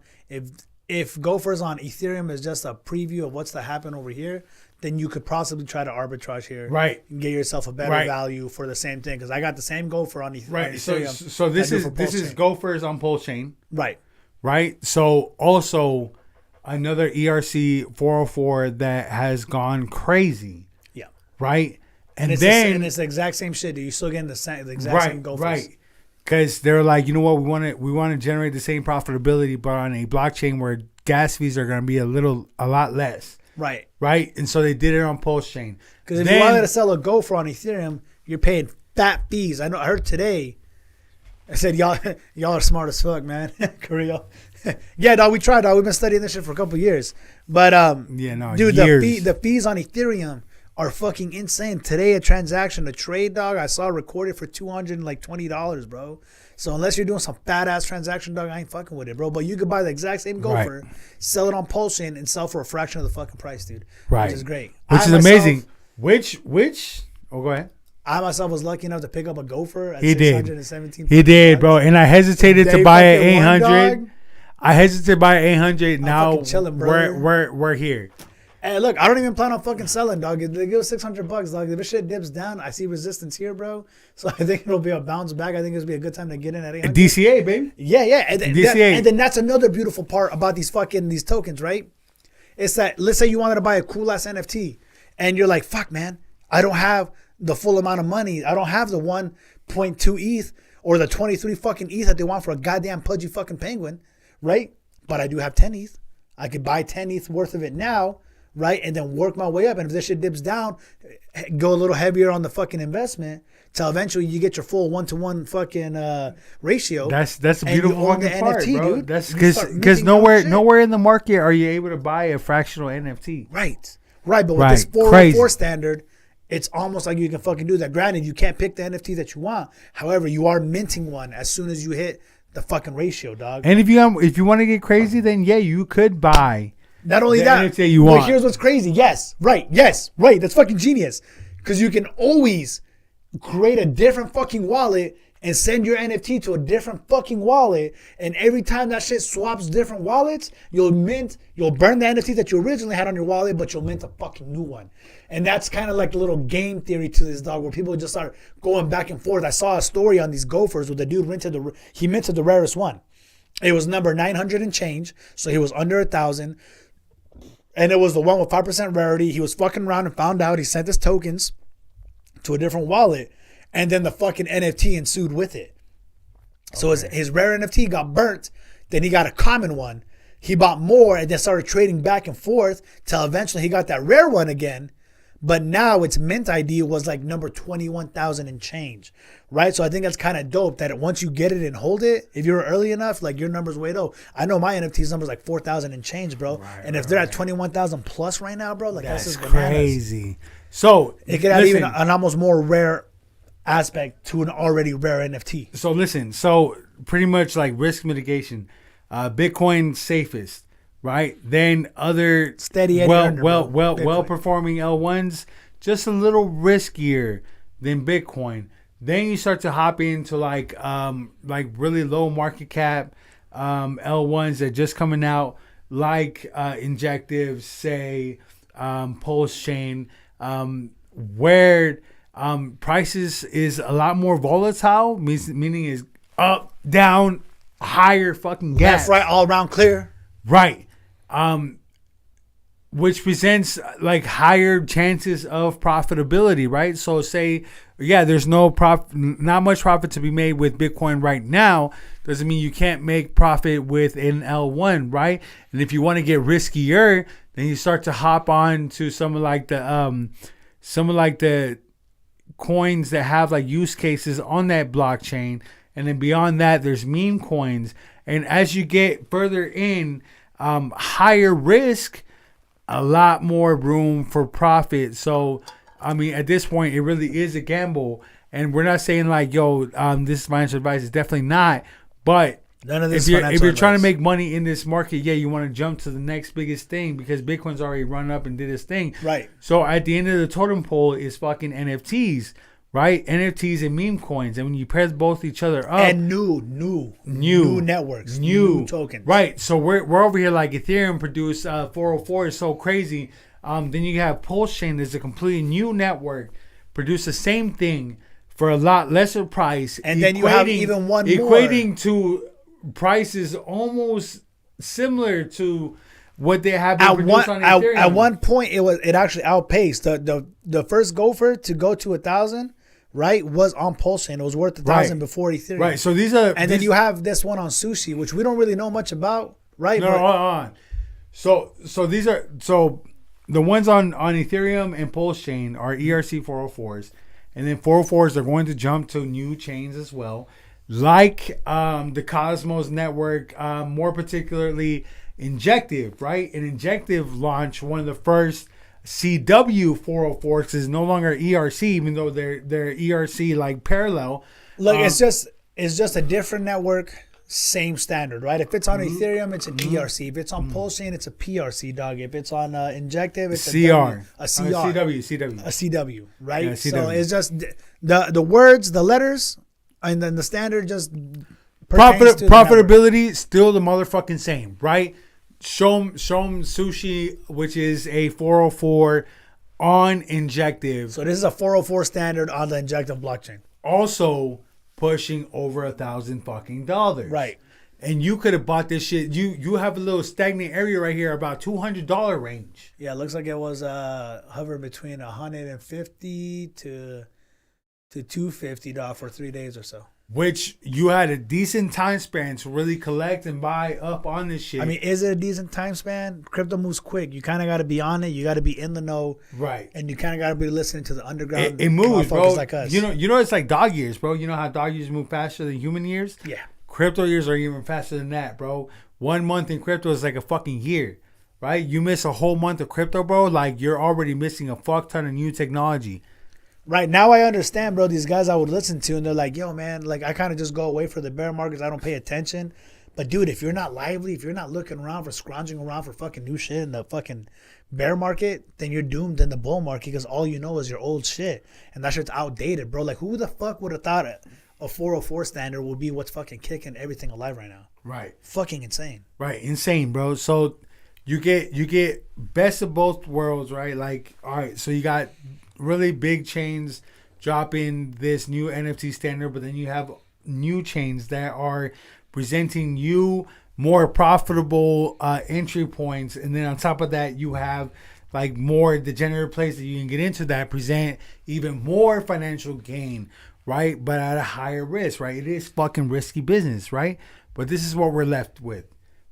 If Gophers on Ethereum is just a preview of what's to happen over here, then you could possibly try to arbitrage here, right, and get yourself a better value for the same thing. Because I got the same Gopher on Ethereum. Right. So this is Gophers on Pulse Chain. Right. Right. So also another ERC 404 that has gone crazy. Yeah. Right. And it's the exact same shit. You're still getting the exact same Gophers. Right. Because they're like, you know what, we want to generate the same profitability, but on a blockchain where gas fees are going to be a lot less. Right. Right. And so they did it on Pulse Chain. Because if you wanted to sell a Gopher on Ethereum, you're paying fat fees. I heard today. I said y'all are smart as fuck, man. Korea. Yeah, dog. We tried, dog. We've been studying this shit for a couple of years. But dude, years. The fees on Ethereum are fucking insane. Today, a trade, dog, I saw recorded for $220, bro. So unless you're doing some fat ass transaction, dog, I ain't fucking with it, bro. But you could buy the exact same Gopher, sell it on Pulse Chain, and sell for a fraction of the fucking price, dude. Right. Which is great. Which is amazing. Which? Oh, go ahead. I myself was lucky enough to pick up a Gopher at $617. He did, bro. And I hesitated to buy at 800. I hesitated to buy at 800. Now we're here. Hey, look, I don't even plan on fucking selling, dog. They give us $600, dog. If this shit dips down, I see resistance here, bro. So I think it'll be a bounce back. I think it'll be a good time to get in at 800. DCA, baby. Yeah. And then that's another beautiful part about these tokens, right? It's that, let's say you wanted to buy a cool ass NFT, and you're like, fuck, man, I don't have the full amount of money. I don't have the 1.2 ETH or the 23 fucking ETH that they want for a goddamn pudgy fucking penguin, right? But I do have 10 ETH. I could buy 10 ETH worth of it now, right? And then work my way up. And if this shit dips down, go a little heavier on the fucking investment till eventually you get your full 1-to-1 fucking ratio. That's a beautiful fucking part, NFT, bro. Dude. That's because nowhere in the market are you able to buy a fractional NFT. Right. But with this 404 standard, it's almost like you can fucking do that. Granted, you can't pick the NFT that you want. However, you are minting one as soon as you hit the fucking ratio, dog. And if you want to get crazy, then yeah, you could buy. Not only that, NFT you want. Here's what's crazy. Yes, right. That's fucking genius. Because you can always create a different fucking wallet and send your NFT to a different fucking wallet. And every time that shit swaps different wallets, you'll burn the NFT that you originally had on your wallet, but you'll mint a fucking new one. And that's kind of like a little game theory to this, dog, where people just start going back and forth. I saw a story on these Gophers where the dude minted the rarest one. It was number 900 and change, so he was under 1,000. And it was the one with 5% rarity. He was fucking around and found out. He sent his tokens to a different wallet. And then the fucking NFT ensued with it. So his rare NFT got burnt. Then he got a common one. He bought more and then started trading back and forth till eventually he got that rare one again. But now its mint ID was like number 21,000 and change, right? So I think that's kind of dope that once you get it and hold it, if you're early enough, like your number's way low. I know my NFT's number's like 4,000 and change, bro. And if they're at 21,000 plus right now, bro, like that's crazy. So it could have even an almost more rare aspect to an already rare NFT. So listen, so pretty much like risk mitigation, Bitcoin safest. Right, then other steady, well performing L1s, just a little riskier than Bitcoin. Then you start to hop into like really low market cap, L1s that are just coming out, like Injective, say, Pulse Chain, where prices is a lot more volatile, meaning is up, down, higher fucking gaps. Left, right, all around clear. Right. Which presents like higher chances of profitability, right? So say, yeah, there's not much profit to be made with Bitcoin right now. Doesn't mean you can't make profit with an L1, right? And if you want to get riskier, then you start to hop on to some of the coins that have like use cases on that blockchain. And then beyond that, there's meme coins. And as you get further in, higher risk, a lot more room for profit. So, I mean, at this point, it really is a gamble. And we're not saying like, yo, this is financial advice. It's definitely not. But none of this if you're trying to make money in this market, yeah, you want to jump to the next biggest thing because Bitcoin's already run up and did its thing. Right. So at the end of the totem pole is fucking NFTs. Right, NFTs and meme coins, and when you pair both each other up, and new networks, new tokens. Right, so we're over here like Ethereum produced 404 is so crazy. Then you have Pulse Chain, there's a completely new network, produce the same thing for a lot lesser price, and then you have even one equating more. To prices almost similar to what they have been produced on Ethereum. At one point, it actually outpaced the first gopher to go to 1,000. Right, was on Pulse Chain. It was worth 1,000 before Ethereum. Right, so these are, and then you have this one on Sushi, which we don't really know much about. Right, no, hold on. So these are the ones on Ethereum and Pulse Chain are ERC 404s, and then 404s are going to jump to new chains as well, like the Cosmos network, more particularly Injective. Right, an Injective launched one of the first CW 404s is no longer ERC, even though they're ERC like parallel. Look, it's just a different network, same standard, right? If it's on Ethereum, it's an ERC. If it's on Pulse Chain, it's a PRC, dog. If it's on Injective, it's CR. a CR. CW. A CW, right? Yeah, CW. So it's just the words, the letters, and then the standard just profitability still the motherfucking same, right? Shom Sushi, which is a 404 on Injective. So this is a 404 standard on the Injective blockchain. Also pushing over $1,000 fucking dollars. Right. And you could have bought this shit. You have a little stagnant area right here, about $200 range. Yeah, it looks like it was hovering between $150 to $250 for 3 days or so. Which you had a decent time span to really collect and buy up on this shit. I mean, is it a decent time span? Crypto moves quick. You kind of got to be on it. You got to be in the know. Right. And you kind of got to be listening to the underground. It moves, bro. Like us. You know, it's like dog years, bro. You know how dog years move faster than human years? Yeah. Crypto years are even faster than that, bro. 1 month in crypto is like a fucking year, right? You miss a whole month of crypto, bro. Like you're already missing a fuck ton of new technology. Right, now I understand, bro. These guys I would listen to, and they're like, yo, man, like I kind of just go away for the bear markets. I don't pay attention. But, dude, if you're not lively, if you're not looking around for scrounging around for fucking new shit in the fucking bear market, then you're doomed in the bull market because all you know is your old shit. And that shit's outdated, bro. Like, who the fuck would have thought a 404 standard would be what's fucking kicking everything alive right now? Right. Fucking insane. Right, insane, bro. So you get best of both worlds, right? Like, all right, so you got really big chains dropping this new NFT standard, but then you have new chains that are presenting you more profitable entry points, and then on top of that, you have like more degenerate plays that you can get into that present even more financial gain, right? But at a higher risk, right? It is fucking risky business, right? But this is what we're left with,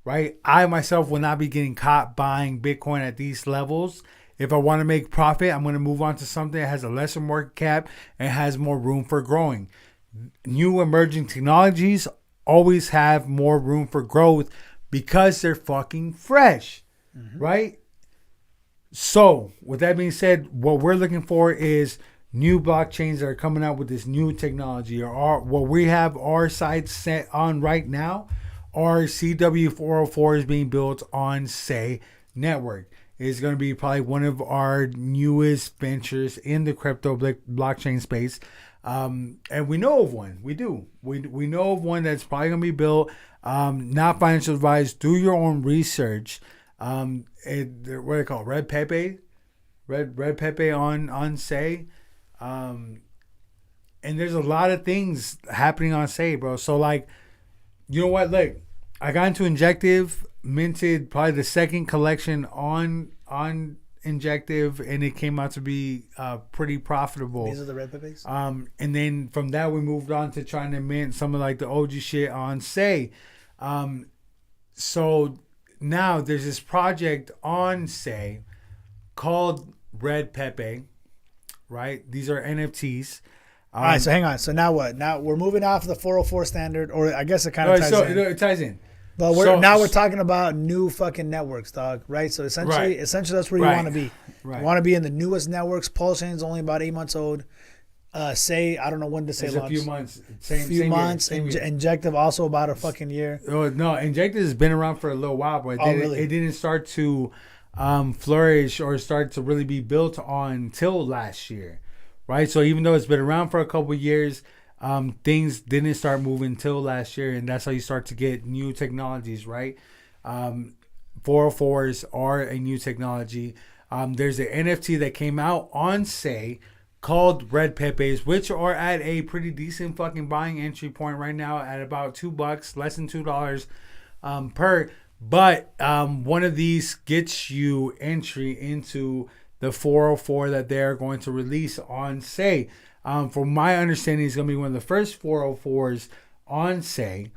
right? I myself will not be getting caught buying Bitcoin at these levels. If I want to make profit, I'm going to move on to something that has a lesser market cap and has more room for growing. New emerging technologies always have more room for growth because they're fucking fresh, right? So, with that being said, what we're looking for is new blockchains that are coming out with this new technology. Or what we have our sights set on right now are CW404 is being built on Say Network. Is going to be probably one of our newest ventures in the crypto blockchain space. And we know of one. We do. We know of one that's probably gonna be built. Not financial advice. Do your own research. What do they call it? Red Pepe, red Pepe on Say. And there's a lot of things happening on Say, bro. So like, you know what? Look, I got into Injective, minted probably the second collection on Injective, and it came out to be pretty profitable. These are the red pepes. And then from that we moved on to trying to mint some of like the OG shit on Say. So now there's this project on Say called Red Pepe, right? These are NFTs. All right, so hang on. So now what? Now we're moving off the 404 standard, or I guess it kind of ties in. It ties in. But we're talking about new fucking networks, dog. Right. So essentially that's where you want to be. Right. You want to be in the newest networks. Pulse Chain's only about 8 months old. Say, I don't know when to say launched. A few months. Same year. Injective also about a fucking year. Oh no, Injective has been around for a little while, but really? It didn't start to flourish or start to really be built on till last year. Right, so even though it's been around for a couple of years, things didn't start moving till last year, and that's how you start to get new technologies, right? 404s are a new technology. There's an NFT that came out on Say called Red Pepes, which are at a pretty decent fucking buying entry point right now at about $2, less than $2 per. But one of these gets you entry into the 404 that they're going to release on Say. From my understanding, it's going to be one of the first 404s on Say,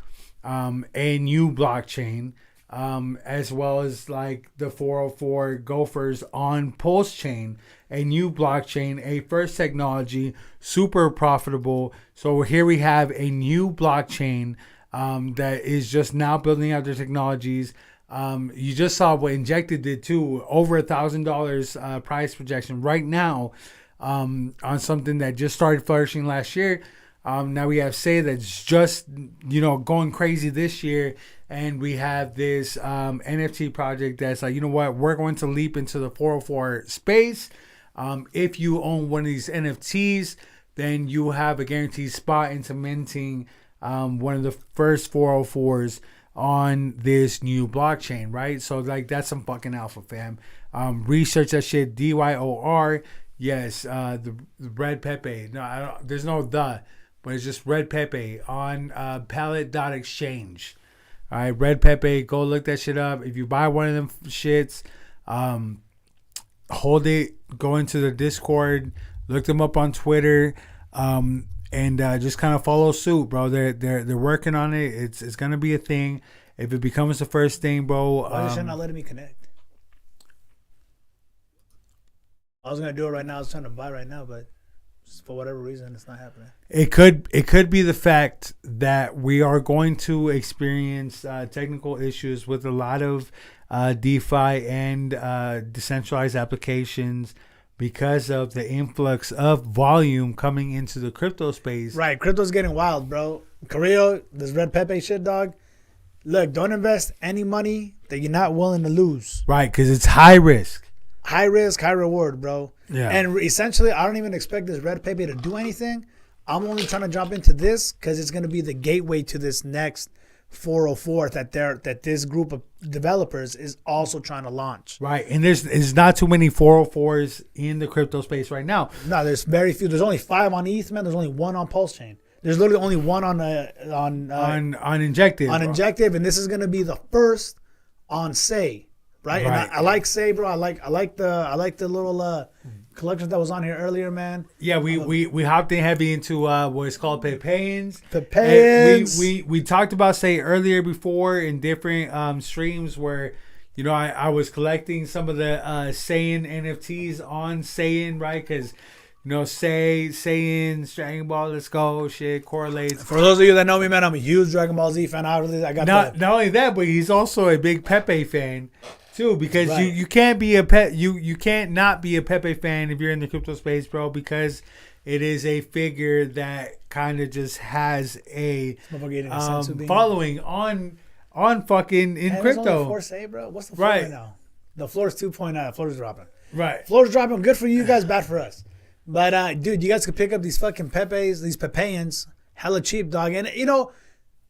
a new blockchain, as well as like the 404 Gophers on Pulse Chain, a new blockchain, a first technology, super profitable. So here we have a new blockchain that is just now building out their technologies. You just saw what Injected did too, over $1,000 price projection right now on something that just started flourishing last year. Now we have Say that's just going crazy this year, and we have this NFT project that's like, you know what, we're going to leap into the 404 space. If you own one of these NFTs, then you have a guaranteed spot into minting one of the first 404s on this new blockchain, right? So like that's some fucking alpha, fam. Research that shit. DYOR. Yes, the Red Pepe. No, there's no the, but it's just Red Pepe on pallet.exchange. All right, Red Pepe. Go look that shit up. If you buy one of them shits, hold it. Go into the Discord. Look them up on Twitter. And just kind of follow suit, bro. They're working on it. It's gonna be a thing. If it becomes the first thing, bro. Why is it not letting me connect? I was gonna do it right now. I was trying to buy right now, but just for whatever reason, it's not happening. It could be the fact that we are going to experience technical issues with a lot of DeFi and decentralized applications, because of the influx of volume coming into the crypto space. Right. Crypto's getting wild, bro. Carrillo, this Red Pepe shit, dog. Look, don't invest any money that you're not willing to lose. Right, because it's high risk. High risk, high reward, bro. Yeah. And essentially, I don't even expect this Red Pepe to do anything. I'm only trying to jump into this because it's going to be the gateway to this next 404 that this group of developers is also trying to launch. Right, and there's not too many 404s in the crypto space right now. No, there's very few. There's only 5 on ETH, man. There's only 1 on Pulse Chain. There's literally only 1 on Injective. On Injective, and this is gonna be the first on Say, right? And I like Say, bro. I like the little collections that was on here earlier, man. Yeah, we hopped in heavy into what is called Pepayans. We talked about Say earlier before in different streams where, I was collecting some of the Saiyan NFTs on Saiyan, right? Because Saiyan, Dragon Ball, let's go, shit correlates. For those of you that know me, man, I'm a huge Dragon Ball Z fan. I got not only that, but he's also a big Pepe fan too, because right. you can't be you can't not be a Pepe fan if you're in the crypto space, bro, because it is a figure that kind of just has a following on fucking in crypto. There's only 4 Say, bro. What's the floor right now? The floor is 2.9. Floor is dropping. Right. Floor is dropping. Good for you guys, bad for us. But dude, you guys could pick up these fucking Pepes, these Pepeans, hella cheap, dog. And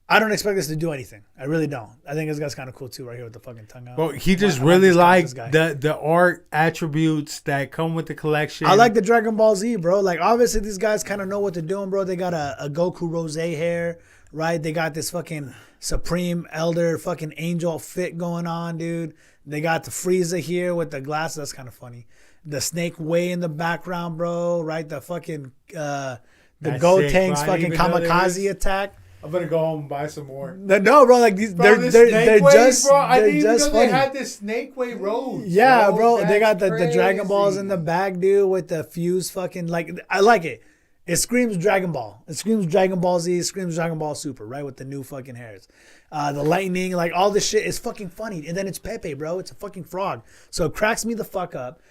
I don't expect this to do anything. I really don't. I think this guy's kind of cool too, right here with the fucking tongue out. Well, he just really liked the art attributes that come with the collection. I like the Dragon Ball Z, bro. Like, obviously, these guys kind of know what they're doing, bro. They got a Goku Rose hair, right? They got this fucking Supreme Elder fucking angel fit going on, dude. They got the Frieza here with the glasses. That's kind of funny. The Snake way in the background, bro, right? The fucking, the Gotenks fucking kamikaze attack. I'm gonna go home and buy some more. No, bro, like these, bro, they're just, bro. I didn't even know funny. they had this Snake Way Rose. Yeah, bro, they got the Dragon Balls in the bag, dude, with the fused fucking I like it. It screams Dragon Ball. It screams Dragon Ball Z. It screams Dragon Ball Super, right, with the new fucking hairs. The lightning, like all this shit is fucking funny. And then it's Pepe, bro. It's a fucking frog. So it cracks me the fuck up.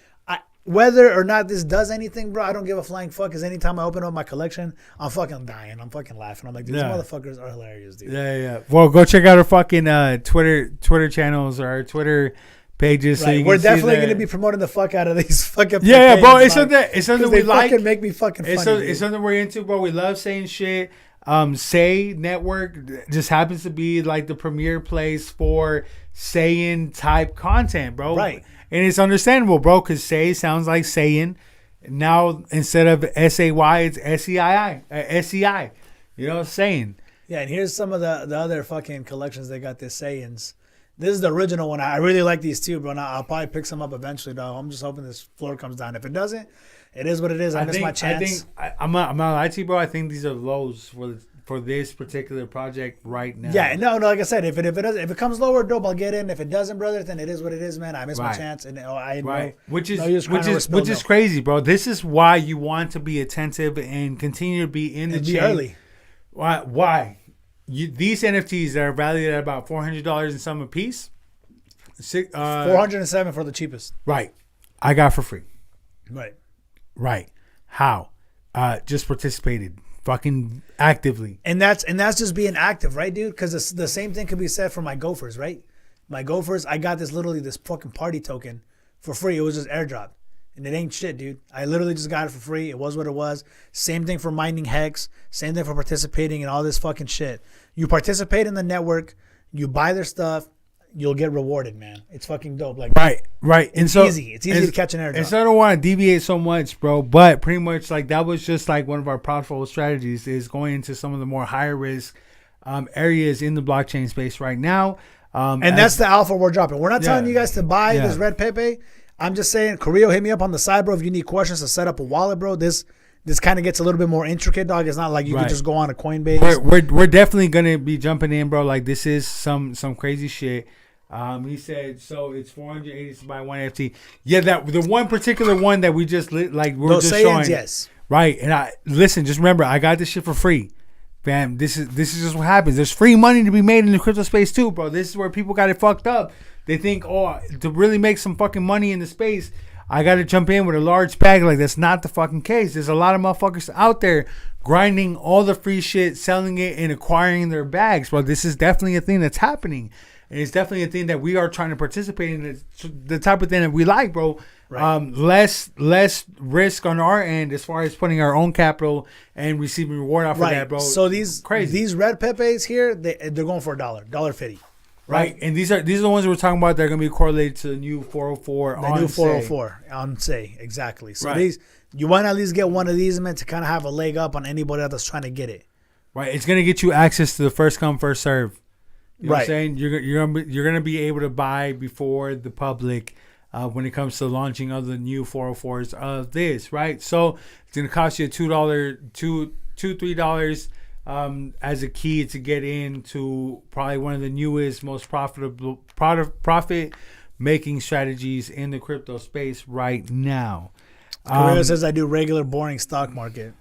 Whether or not this does anything, bro, I don't give a flying fuck. Because anytime I open up my collection, I'm fucking dying. I'm fucking laughing. I'm like, these motherfuckers are hilarious, dude. Yeah. Well, go check out our fucking Twitter channels or our Twitter pages. Right. So we're definitely going to be promoting the fuck out of these fucking. Yeah, bro. It's something we like. Fucking make me fucking funny. It's something we're into, bro. We love saying shit. Say Network just happens to be like the premier place for saying type content, bro. Right. And it's understandable, bro, because say sounds like saying. Now, instead of S-A-Y, it's S-E-I-I. S-E-I. You know, saying. Yeah, and here's some of the other fucking collections they got this sayings. This is the original one. I really like these too, bro. Now, I'll probably pick some up eventually, dog. I'm just hoping this floor comes down. If it doesn't, it is what it is. I miss my chance. I'm not lie to you, bro. I think these are lows for this particular project right now. Yeah, no, like I said, if it comes lower, dope, I'll get in. If it doesn't, brother, then it is what it is, man. I miss my chance, and I which is crazy, bro. This is why you want to be attentive and continue to be in the chain. Early. Why? These NFTs that are valued at about $400 and some a piece. 407 for the cheapest. Right. I got for free. Right. How? Just participated. Fucking actively. And that's just being active, right, dude? Because the same thing could be said for my Gophers, right? My Gophers, I got this fucking party token for free. It was just airdrop. And it ain't shit, dude. I literally just got it for free. It was what it was. Same thing for mining Hex. Same thing for participating in all this fucking shit. You participate in the network. You buy their stuff. You'll get rewarded, man. It's fucking dope. Like right. It's easy. It's easy to catch an airdrop. And so I don't want to deviate so much, bro. But pretty much like that was just like one of our profitable strategies is going into some of the more higher risk areas in the blockchain space right now. And that's the alpha we're dropping. We're not telling you guys to buy this red Pepe. I'm just saying, Carrillo, hit me up on the side, bro. If you need questions to set up a wallet, bro, this kind of gets a little bit more intricate, dog. It's not like you can just go on a Coinbase. We're definitely gonna be jumping in, bro. Like this is some crazy shit. He said so. It's 480 by one NFT. Yeah, that the one particular one that we just we're those just sayings, showing. yes, right. And I listen. Just remember, I got this shit for free, fam. This is just what happens. There's free money to be made in the crypto space too, bro. This is where people got it fucked up. They think, to really make some fucking money in the space, I got to jump in with a large bag. Like, that's not the fucking case. There's a lot of motherfuckers out there grinding all the free shit, selling it, and acquiring their bags. Bro, this is definitely a thing that's happening. And it's definitely a thing that we are trying to participate in. It's the type of thing that we like, bro. Right. Less risk on our end as far as putting our own capital and receiving reward off of that, bro. So these red Pepes here, they're going for $1.50. Right, and these are the ones we're talking about. They're gonna be correlated to the new 404. The new 404 on Say, exactly. So these, you want to at least get one of these, man, to kind of have a leg up on anybody else that's trying to get it. Right, it's gonna get you access to the first come first serve. You know what I'm saying? You're gonna be able to buy before the public when it comes to launching of the new 404s of this. Right, so it's gonna cost you $3 as a key to get into probably one of the newest, most profitable profit making strategies in the crypto space right now. Carrillo says I do regular boring stock market.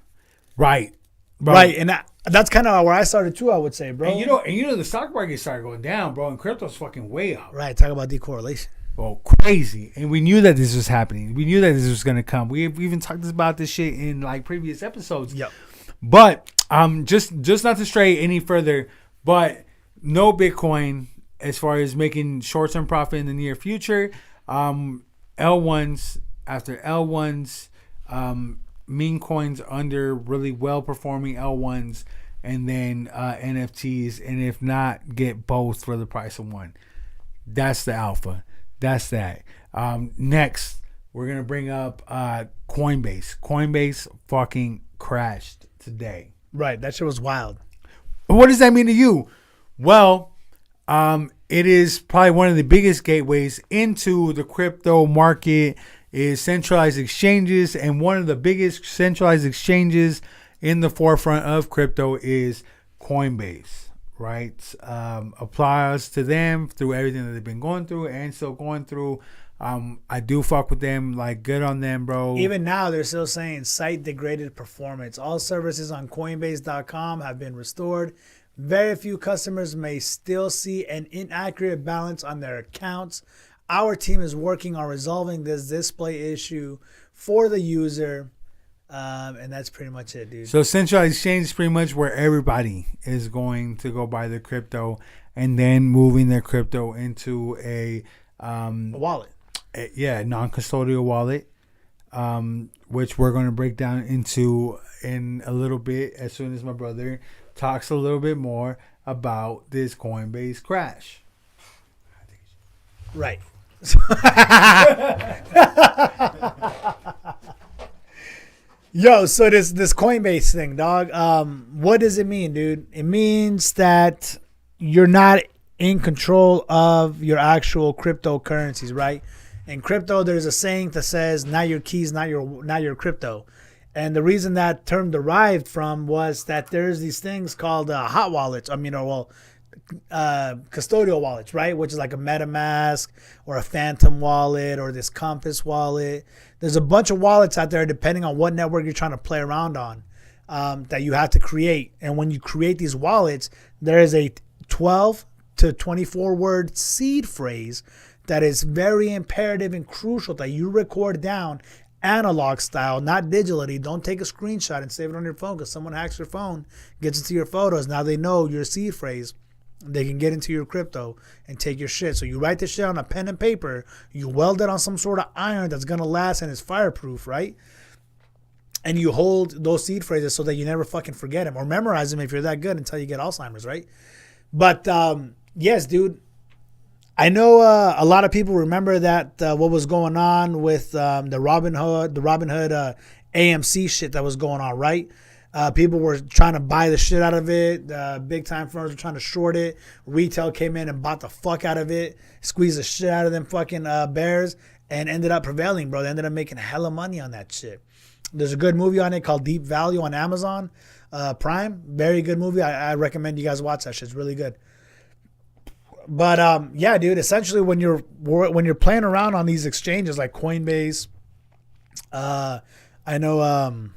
Right. And that's kind of where I started too, I would say, bro. And you know the stock market started going down, bro, and crypto's fucking way up. Right. Talk about decorrelation. Well, crazy. And we knew that this was happening. We knew that this was going to come. We even talked about this shit in like previous episodes. Yep. But just not to stray any further, but no Bitcoin as far as making short-term profit in the near future. L1s after L1s, meme coins under really well performing L1s, and then NFTs, and if not, get both for the price of one. That's the alpha. That's that. Next, we're gonna bring up Coinbase. Coinbase fucking crashed today. Right, that shit was wild. What does that mean to you? Well, it is probably one of the biggest gateways into the crypto market is centralized exchanges, and one of the biggest centralized exchanges in the forefront of crypto is Coinbase, right? Applause to them through everything that they've been going through and still going through. I do fuck with them, like good on them, bro. Even now, they're still saying site degraded performance. All services on Coinbase.com have been restored. Very few customers may still see an inaccurate balance on their accounts. Our team is working on resolving this display issue for the user. And that's pretty much it, dude. So centralized exchange is pretty much where everybody is going to go buy their crypto and then moving their crypto into a wallet. Non-custodial wallet, which we're going to break down into in a little bit as soon as my brother talks a little bit more about this Coinbase crash. Right. Yo, so this Coinbase thing, dog. What does it mean, dude? It means that you're not in control of your actual cryptocurrencies, right? In crypto, there's a saying that says, "Not your keys, not your crypto." And the reason that term derived from was that there's these things called hot wallets. Custodial wallets, right? Which is like a MetaMask or a Phantom wallet or this Compass wallet. There's a bunch of wallets out there depending on what network you're trying to play around on that you have to create. And when you create these wallets, there is a 12 to 24 word seed phrase that is very imperative and crucial that you record down analog style, not digitally. Don't take a screenshot and save it on your phone because someone hacks your phone, gets into your photos. Now they know your seed phrase. They can get into your crypto and take your shit. So you write this shit on a pen and paper. You weld it on some sort of iron that's going to last and is fireproof, right? And you hold those seed phrases so that you never fucking forget them or memorize them if you're that good until you get Alzheimer's, right? But yes, dude. I know a lot of people remember that what was going on with the Robinhood AMC shit that was going on, right? People were trying to buy the shit out of it. Big time firms were trying to short it. Retail came in and bought the fuck out of it, squeezed the shit out of them fucking bears, and ended up prevailing, bro. They ended up making hella money on that shit. There's a good movie on it called Deep Value on Amazon Prime. Very good movie. I recommend you guys watch that shit. It's really good. But yeah, dude. Essentially, when you're playing around on these exchanges like Coinbase, I know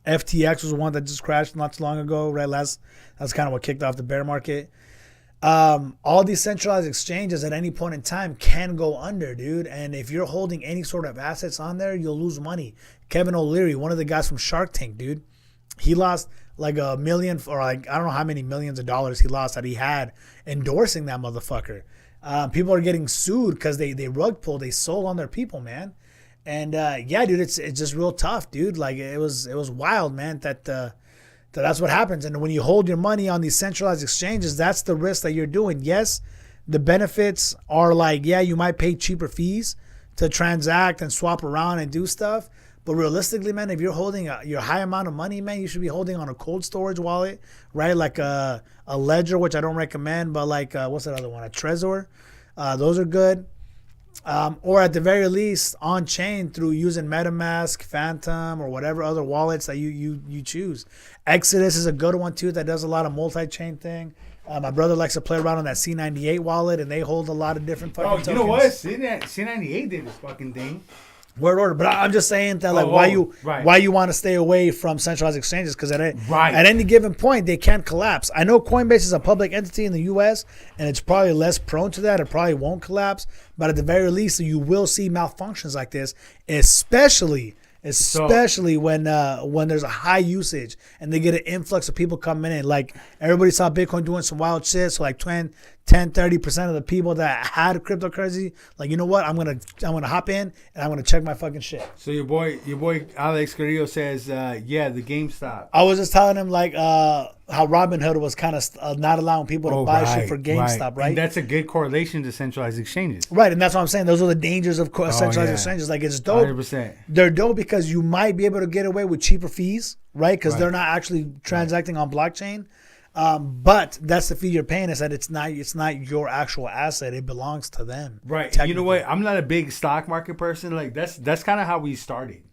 FTX was one that just crashed not too long ago. Right, that's kind of what kicked off the bear market. All these centralized exchanges at any point in time can go under, dude. And if you're holding any sort of assets on there, you'll lose money. Kevin O'Leary, one of the guys from Shark Tank, dude, he lost like $1 million or like I don't know how many millions of dollars he lost that he had endorsing that motherfucker. People are getting sued because they rug pulled, they sold on their people, man. And yeah, dude, it's just real tough, dude. Like it was wild, man. That's what happens. And when you hold your money on these centralized exchanges, that's the risk that you're doing. Yes, the benefits are like, yeah, you might pay cheaper fees to transact and swap around and do stuff. But realistically, man, if you're holding your high amount of money, man, you should be holding on a cold storage wallet, right? Like a Ledger, which I don't recommend, but like what's that other one? A Trezor. Those are good. Or at the very least, on chain through using MetaMask, Phantom, or whatever other wallets that you choose. Exodus is a good one too that does a lot of multi-chain thing. My brother likes to play around on that C98 wallet, and they hold a lot of different fucking tokens. You know what? C98 did this fucking thing. Word order, but I'm just saying that why you want to stay away from centralized exchanges because at any given point they can collapse. I know Coinbase is a public entity in the U.S. and it's probably less prone to that. It probably won't collapse, but at the very least you will see malfunctions like this, especially when there's a high usage and they get an influx of people coming in. Like everybody saw Bitcoin doing some wild shit, so like 10 10-30% of the people that had cryptocurrency, like, you know what, I'm gonna hop in and I'm gonna check my fucking shit. So your boy Alex Carrillo says, yeah, the GameStop. I was just telling him like how Robinhood was kind of not allowing people to buy shit for GameStop, right? And that's a good correlation to centralized exchanges. Right, and that's what I'm saying. Those are the dangers of centralized exchanges. Like, it's dope. 100%. They're dope because you might be able to get away with cheaper fees, right? Because they're not actually transacting on blockchain. But that's the fee you're paying, is that it's not your actual asset. It belongs to them. Right. You know what? I'm not a big stock market person. Like, that's kind of how we started.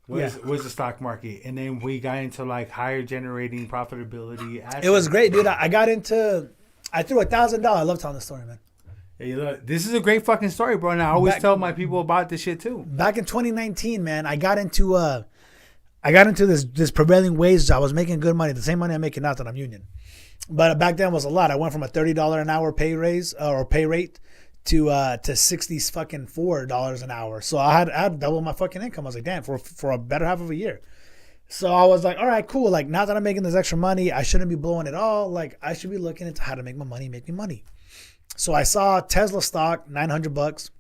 Was the stock market, and then we got into like higher generating profitability assets. It was great, dude. I threw $1,000. I love telling the story, man. Hey, look, this is a great fucking story, bro. And I always tell my people about this shit too. Back in 2019, man, I got into this prevailing wage job. I was making good money, the same money I'm making now that I'm union. But back then was a lot. I went from a $30 an hour pay raise or pay rate to $64 an hour. So I had double my fucking income. I was like, damn, for a better half of a year. So I was like, all right, cool. Like, now that I'm making this extra money, I shouldn't be blowing it all. Like, I should be looking into how to make me money. So I saw Tesla stock, $900.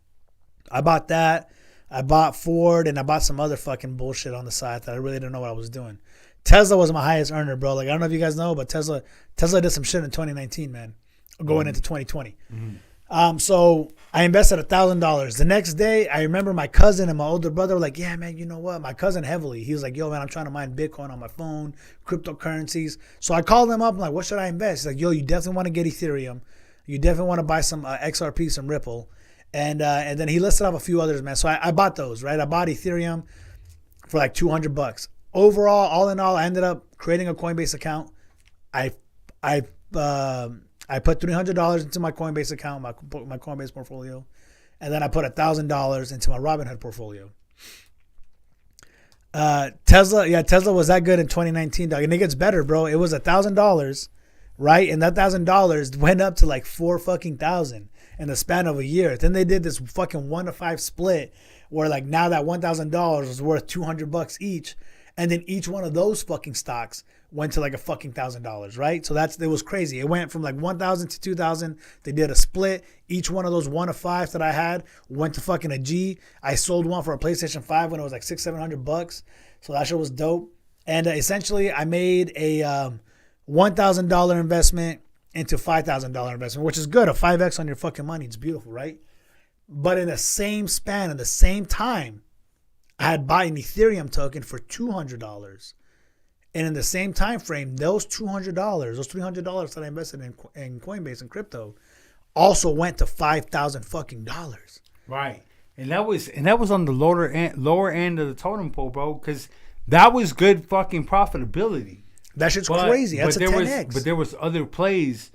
I bought that. I bought Ford, and I bought some other fucking bullshit on the side that I really didn't know what I was doing. Tesla was my highest earner, bro. Like, I don't know if you guys know, but Tesla did some shit in 2019, man, going into 2020. Mm-hmm. So I invested $1,000. The next day, I remember my cousin and my older brother were like, yeah, man, you know what? My cousin heavily. He was like, yo, man, I'm trying to mine Bitcoin on my phone, cryptocurrencies. So I called him up. I'm like, what should I invest? He's like, yo, you definitely want to get Ethereum. You definitely want to buy some XRP, some Ripple. And then he listed off a few others, man. So I bought those, right? I bought Ethereum for like $200. Overall, all in all, I ended up creating a Coinbase account. I put $300 into my Coinbase account, my Coinbase portfolio, and then I put $1,000 into my Robinhood portfolio. Tesla was that good in 2019, dog, and it gets better, bro. It was $1,000, right? And that $1,000 went up to like $4,000 in the span of a year. Then they did this fucking 1-to-5 split, where like now that $1,000 was worth $200 each. And then each one of those fucking stocks went to like a fucking $1,000, right? So it was crazy. It went from like 1,000 to 2,000. They did a split. Each one of those 1-to-5s that I had went to fucking a G. I sold one for a PlayStation 5 when it was like $600-700. So that shit was dope. And essentially, I made a $1,000 investment into $5,000 investment, which is good. A 5x on your fucking money. It's beautiful, right? But in the same span, in the same time, I had bought an Ethereum token for $200, and in the same time frame, those $200, those $300 that I invested in Coinbase and crypto, also went to $5,000 fucking dollars. Right, and that was on the lower end of the totem pole, bro, because that was good fucking profitability. That shit's crazy. That's a 10x. But there was other plays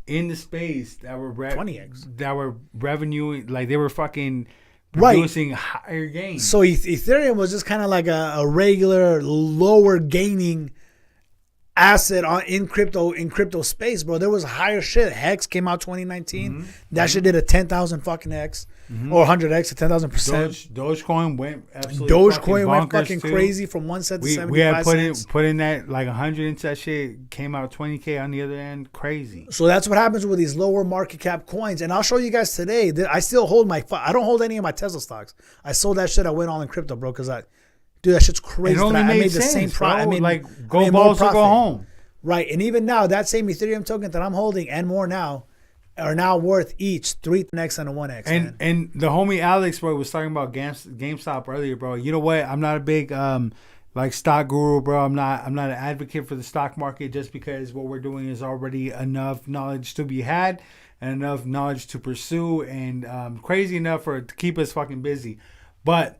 in the space that were 20x. That were revenue, like they were fucking producing higher gains. So Ethereum was just kind of like a regular lower gaining asset in crypto space, bro. There was higher shit. Hex came out 2019. Mm-hmm. That shit did a 10,000 fucking X, or 100X, 10,000%. Dogecoin went absolutely. Dogecoin went fucking crazy from 1 cent to 75 We had cents. put in that like 100 into that shit. Came out 20K on the other end. Crazy. So that's what happens with these lower market cap coins. And I'll show you guys today that I still hold I don't hold any of my Tesla stocks. I sold that shit. I went all in crypto, bro, because dude, that shit's crazy. It only made the sense, same profit. I mean, go balls or go home. Right, and even now, that same Ethereum token that I'm holding and more now are now worth each 3x and a 1x. And the homie Alex, bro, was talking about GameStop earlier, bro. You know what? I'm not a big stock guru, bro. I'm not an advocate for the stock market just because what we're doing is already enough knowledge to be had and enough knowledge to pursue and crazy enough to keep us fucking busy. But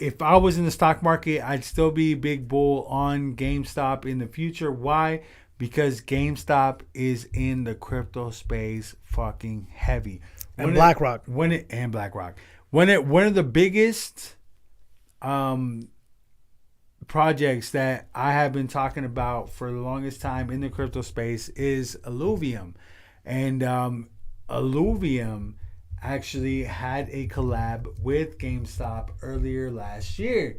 if I was in the stock market, I'd still be big bull on GameStop in the future. Why? Because GameStop is in the crypto space fucking heavy. And BlackRock. One of the biggest projects that I have been talking about for the longest time in the crypto space is Illuvium. And Illuvium actually had a collab with GameStop earlier last year.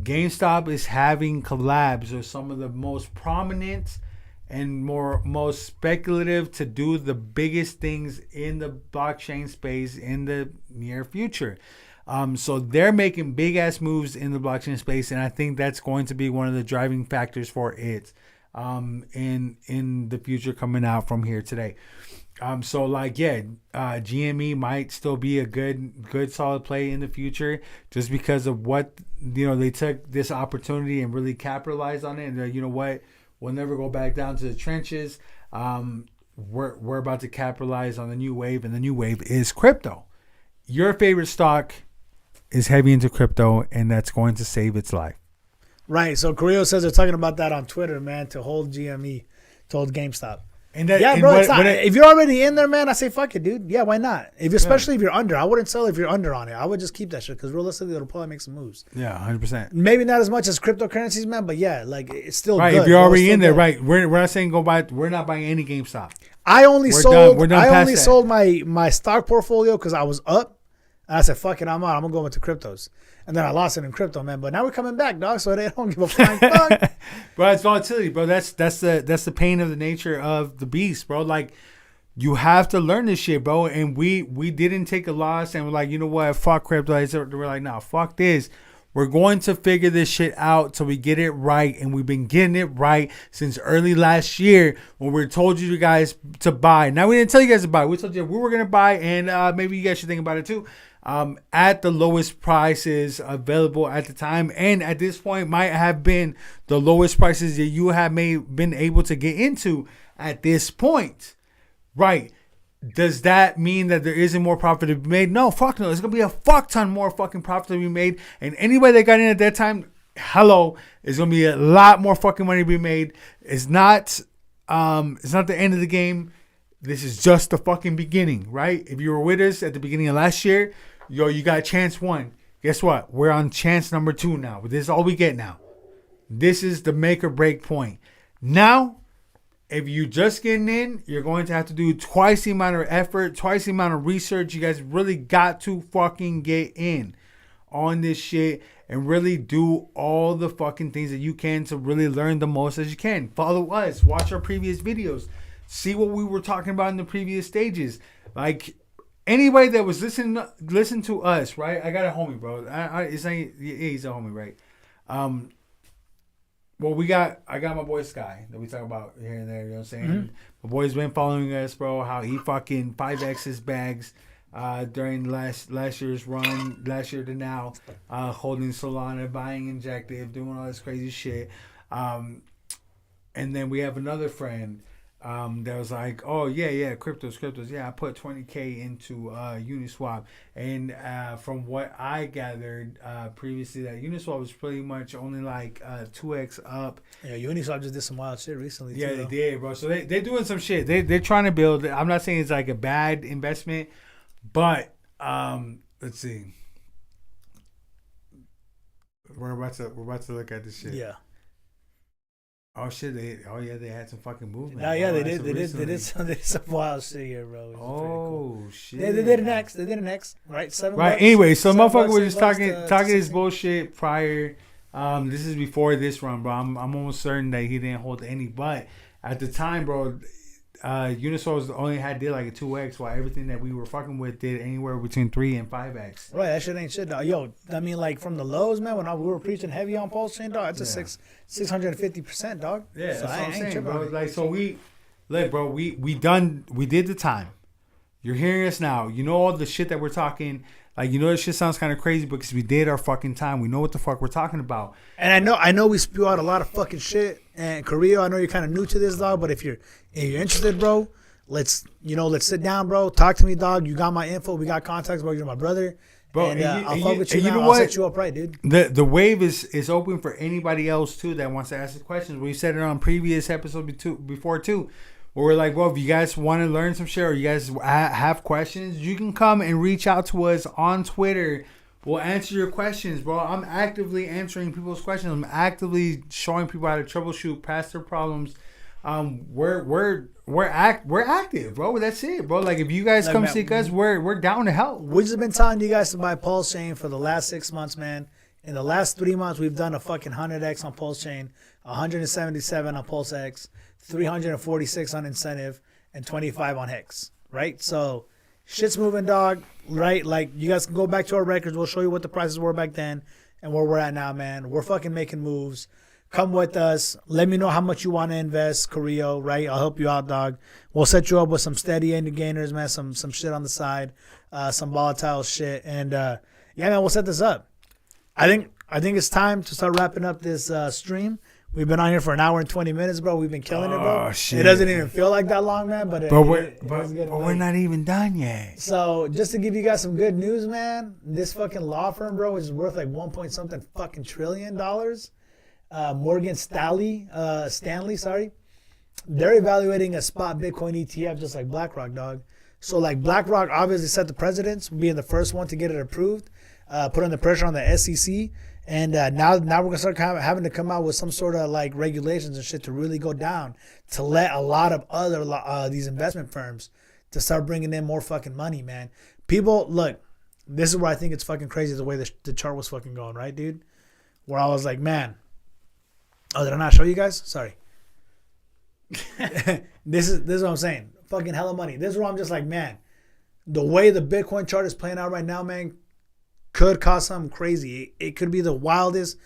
GameStop is having collabs with some of the most prominent and most speculative to do the biggest things in the blockchain space in the near future. So they're making big ass moves in the blockchain space, and I think that's going to be one of the driving factors for it in the future coming out from here today. GME might still be a good solid play in the future, just because of what they took this opportunity and really capitalized on it. And you know what, we'll never go back down to the trenches. We're about to capitalize on the new wave, and the new wave is crypto. Your favorite stock is heavy into crypto, and that's going to save its life. Right. So Carrillo says they're talking about that on Twitter, man, to hold GME, to hold GameStop. And that, yeah, and bro. If you're already in there, man, I say fuck it, dude. Yeah, why not? Especially if you're under, I wouldn't sell if you're under on it. I would just keep that shit because realistically, it'll probably make some moves. Yeah, 100%. Maybe not as much as cryptocurrencies, man, but yeah, like it's still right. Good. If you're already in there, right? We're not saying go buy. We're not buying any GameStop. I only sold my stock portfolio because I was up, and I said fuck it, I'm out. I'm gonna go into cryptos. And then I lost it in crypto, man. But now we're coming back, dog. So they don't give a flying fuck. Bro, it's volatility, bro. That's the pain of the nature of the beast, bro. Like, you have to learn this shit, bro. And we didn't take a loss and we're like, you know what? Fuck crypto. We're like, nah, fuck this. We're going to figure this shit out till we get it right. And we've been getting it right since early last year when we told you guys to buy. Now, we didn't tell you guys to buy. We told you we were going to buy, and maybe you guys should think about it too. At the lowest prices available at the time, and at this point might have been the lowest prices that you have been able to get into at this point, right? Does that mean that there isn't more profit to be made? No, fuck no. There's gonna be a fuck ton more fucking profit to be made, and anybody that got in at that time, hello, there's gonna be a lot more fucking money to be made. It's not the end of the game. This is just the fucking beginning, right? If you were with us at the beginning of last year, you got chance 1. Guess what? We're on chance number 2 now. This is all we get now. This is the make or break point. Now, if you're just getting in, you're going to have to do twice the amount of effort, twice the amount of research. You guys really got to fucking get in on this shit and really do all the fucking things that you can to really learn the most as you can. Follow us. Watch our previous videos. See what we were talking about in the previous stages. Like, anybody that was listen to us, right? I got a homie, bro. He's a homie, right? I got my boy Sky that we talk about here and there. You know what I'm saying? Mm-hmm. My boy's been following us, bro. How he fucking 5x his bags during last year's run, last year to now, holding Solana, buying Injective, doing all this crazy shit. And then we have another friend. That was like, oh yeah, cryptos. Yeah, I put 20K into Uniswap, and from what I gathered previously, that Uniswap was pretty much only like 2x up. Yeah, Uniswap just did some wild shit recently. Yeah, too, they did, bro. So they're doing some shit. They're trying to build. I'm not saying it's like a bad investment, but let's see. We're about to look at this shit. Yeah. Oh shit! They had some fucking movement. Yeah, they did some wild shit here, bro. Oh cool. shit! They did an X, right? $7. Right. Anyway, so motherfucker was just talking this bullshit prior. This is before this run, bro. I'm almost certain that he didn't hold any, but at the time, bro, Uniswap did like a 2x, while everything that we were fucking with did anywhere between 3 and 5x. Right, that shit ain't shit, dog. Yo, I mean, like from the lows, man. When we were preaching heavy on Pulse Chain, dog, it's a 650%, dog. Yeah, so that's what I'm saying, bro. Like, like, so we did the time. You're hearing us now. You know all the shit that we're talking. Like, you know, this shit sounds kind of crazy because we did our fucking time. We know what the fuck we're talking about. And I know we spew out a lot of fucking shit. And Carrillo, I know you're kind of new to this, dog. But if you're interested, bro, let's sit down, bro. Talk to me, dog. You got my info. We got contacts, bro. You're my brother. Bro, and I'll fuck with you now. I'll set you up right, dude. The wave is open for anybody else, too, that wants to ask the questions. We said it on previous episodes before, too. Where we're like, well, if you guys want to learn some shit or you guys have questions, you can come and reach out to us on Twitter. We'll answer your questions, bro. I'm actively answering people's questions. I'm actively showing people how to troubleshoot past their problems. We're active, bro. That's it, bro. Like, if you guys come seek us, we're down to help. We've just been telling you guys to buy Pulse Chain for the last 6 months, man. In the last 3 months, we've done a fucking 100x on Pulse Chain, 177 on Pulse X, 346 on incentive, and 25 on Hicks, right? So shit's moving, dog, right? Like, you guys can go back to our records. We'll show you what the prices were back then and where we're at now, man. We're fucking making moves. Come with us. Let me know how much you want to invest, Carrillo, right? I'll help you out, dog. We'll set you up with some steady gainers, man, some shit on the side, some volatile shit. And, yeah, man, we'll set this up. I think it's time to start wrapping up this stream. We've been on here for an hour and 20 minutes, bro. We've been killing it, bro. Shit. It doesn't even feel like that long, man. But we're not even done yet. So just to give you guys some good news, man, this fucking law firm, bro, is worth like 1 point something fucking trillion dollars. Morgan Stanley, they're evaluating a spot Bitcoin ETF just like BlackRock, dog. So like BlackRock obviously set the precedence, being the first one to get it approved, putting the pressure on the SEC. And now we're gonna start having to come out with some sort of like regulations and shit to really go down to let a lot of other these investment firms to start bringing in more fucking money, man. People, look, this is where I think it's fucking crazy the way the chart was fucking going, right, dude? Where I was like, man, oh, did I not show you guys? Sorry. This is what I'm saying. Fucking hella money. This is where I'm just like, man, the way the Bitcoin chart is playing out right now, man, could cause something crazy. It could be the wildest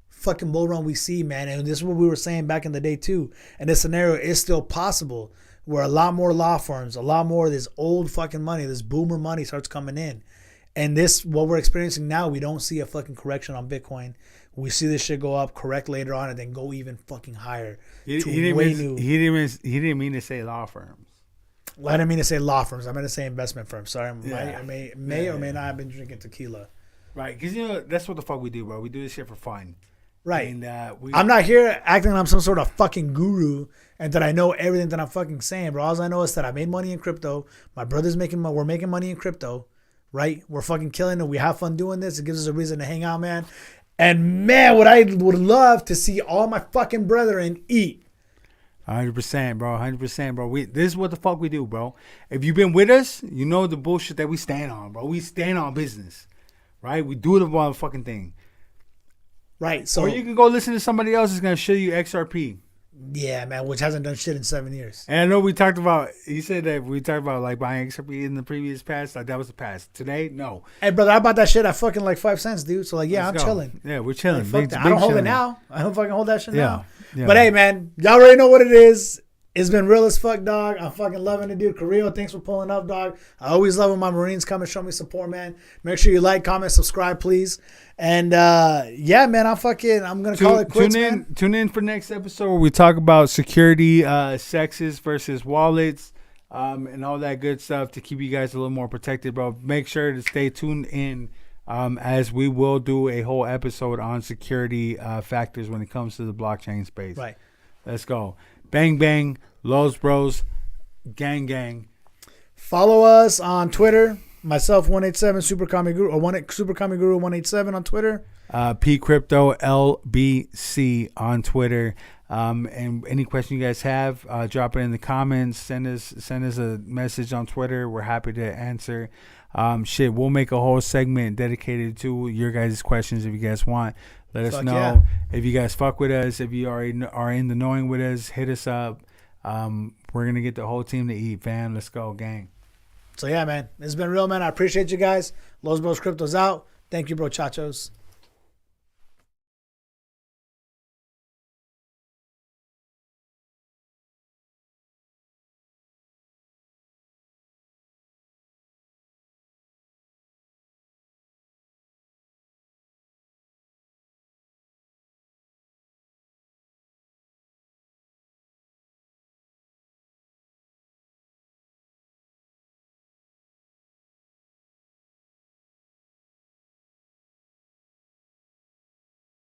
fucking bull run we see, man. And this is what we were saying back in the day too. And this scenario is still possible where a lot more law firms, a lot more of this old fucking money, this boomer money starts coming in. And this, what we're experiencing now, we don't see a fucking correction on Bitcoin. We see this shit go up, correct later on, and then go even fucking higher. He didn't mean to say law firms. Well, I didn't mean to say law firms. I meant to say investment firms. Sorry, I may or may not have been drinking tequila. Right, because that's what the fuck we do, bro. We do this shit for fun. Right. And I'm not here acting like I'm some sort of fucking guru and that I know everything that I'm fucking saying, bro. All I know is that I made money in crypto. My brother's we're making money in crypto, right? We're fucking killing it. We have fun doing this. It gives us a reason to hang out, man. And man, what I would love to see all my fucking brethren eat. 100%, bro. 100%, bro. This is what the fuck we do, bro. If you've been with us, you know the bullshit that we stand on, bro. We stand on business. Right? We do the motherfucking thing. Right. So, or you can go listen to somebody else who's going to show you XRP. Yeah, man, which hasn't done shit in 7 years. And I know we talked about, you said that we talked about like buying XRP in the previous past. Like that was the past. Today, no. Hey, brother, I bought that shit at fucking like 5 cents, dude. So like, yeah, Let's I'm go. chilling. Yeah, we're chilling. Like, I don't hold it now. I don't fucking hold that shit now. Yeah. But hey, man, y'all already know what it is. It's been real as fuck, dog. I'm fucking loving it, dude. Carrillo, thanks for pulling up, dog. I always love when my Marines come and show me support, man. Make sure you like, comment, subscribe, please. And yeah, man, I'm gonna call it quits, man. Tune in for next episode where we talk about security, sexes versus wallets, and all that good stuff to keep you guys a little more protected, bro. Make sure to stay tuned in, as we will do a whole episode on security factors when it comes to the blockchain space. Right. Let's go. Bang, bang, Los Bros, gang, gang. Follow us on Twitter. Myself, 187 Super Kami Guru, or Super Kami Guru 187 on Twitter. P Crypto LBC on Twitter. And any question you guys have, drop it in the comments. Send us a message on Twitter. We're happy to answer. We'll make a whole segment dedicated to your guys' questions if you guys want. Let us know. Yeah. If you guys fuck with us, if you already are in the knowing with us, hit us up. We're going to get the whole team to eat, fam. Let's go, gang. So yeah, man, it's been real, man. I appreciate you guys. Los Bros Crypto's out. Thank you, bro, chachos.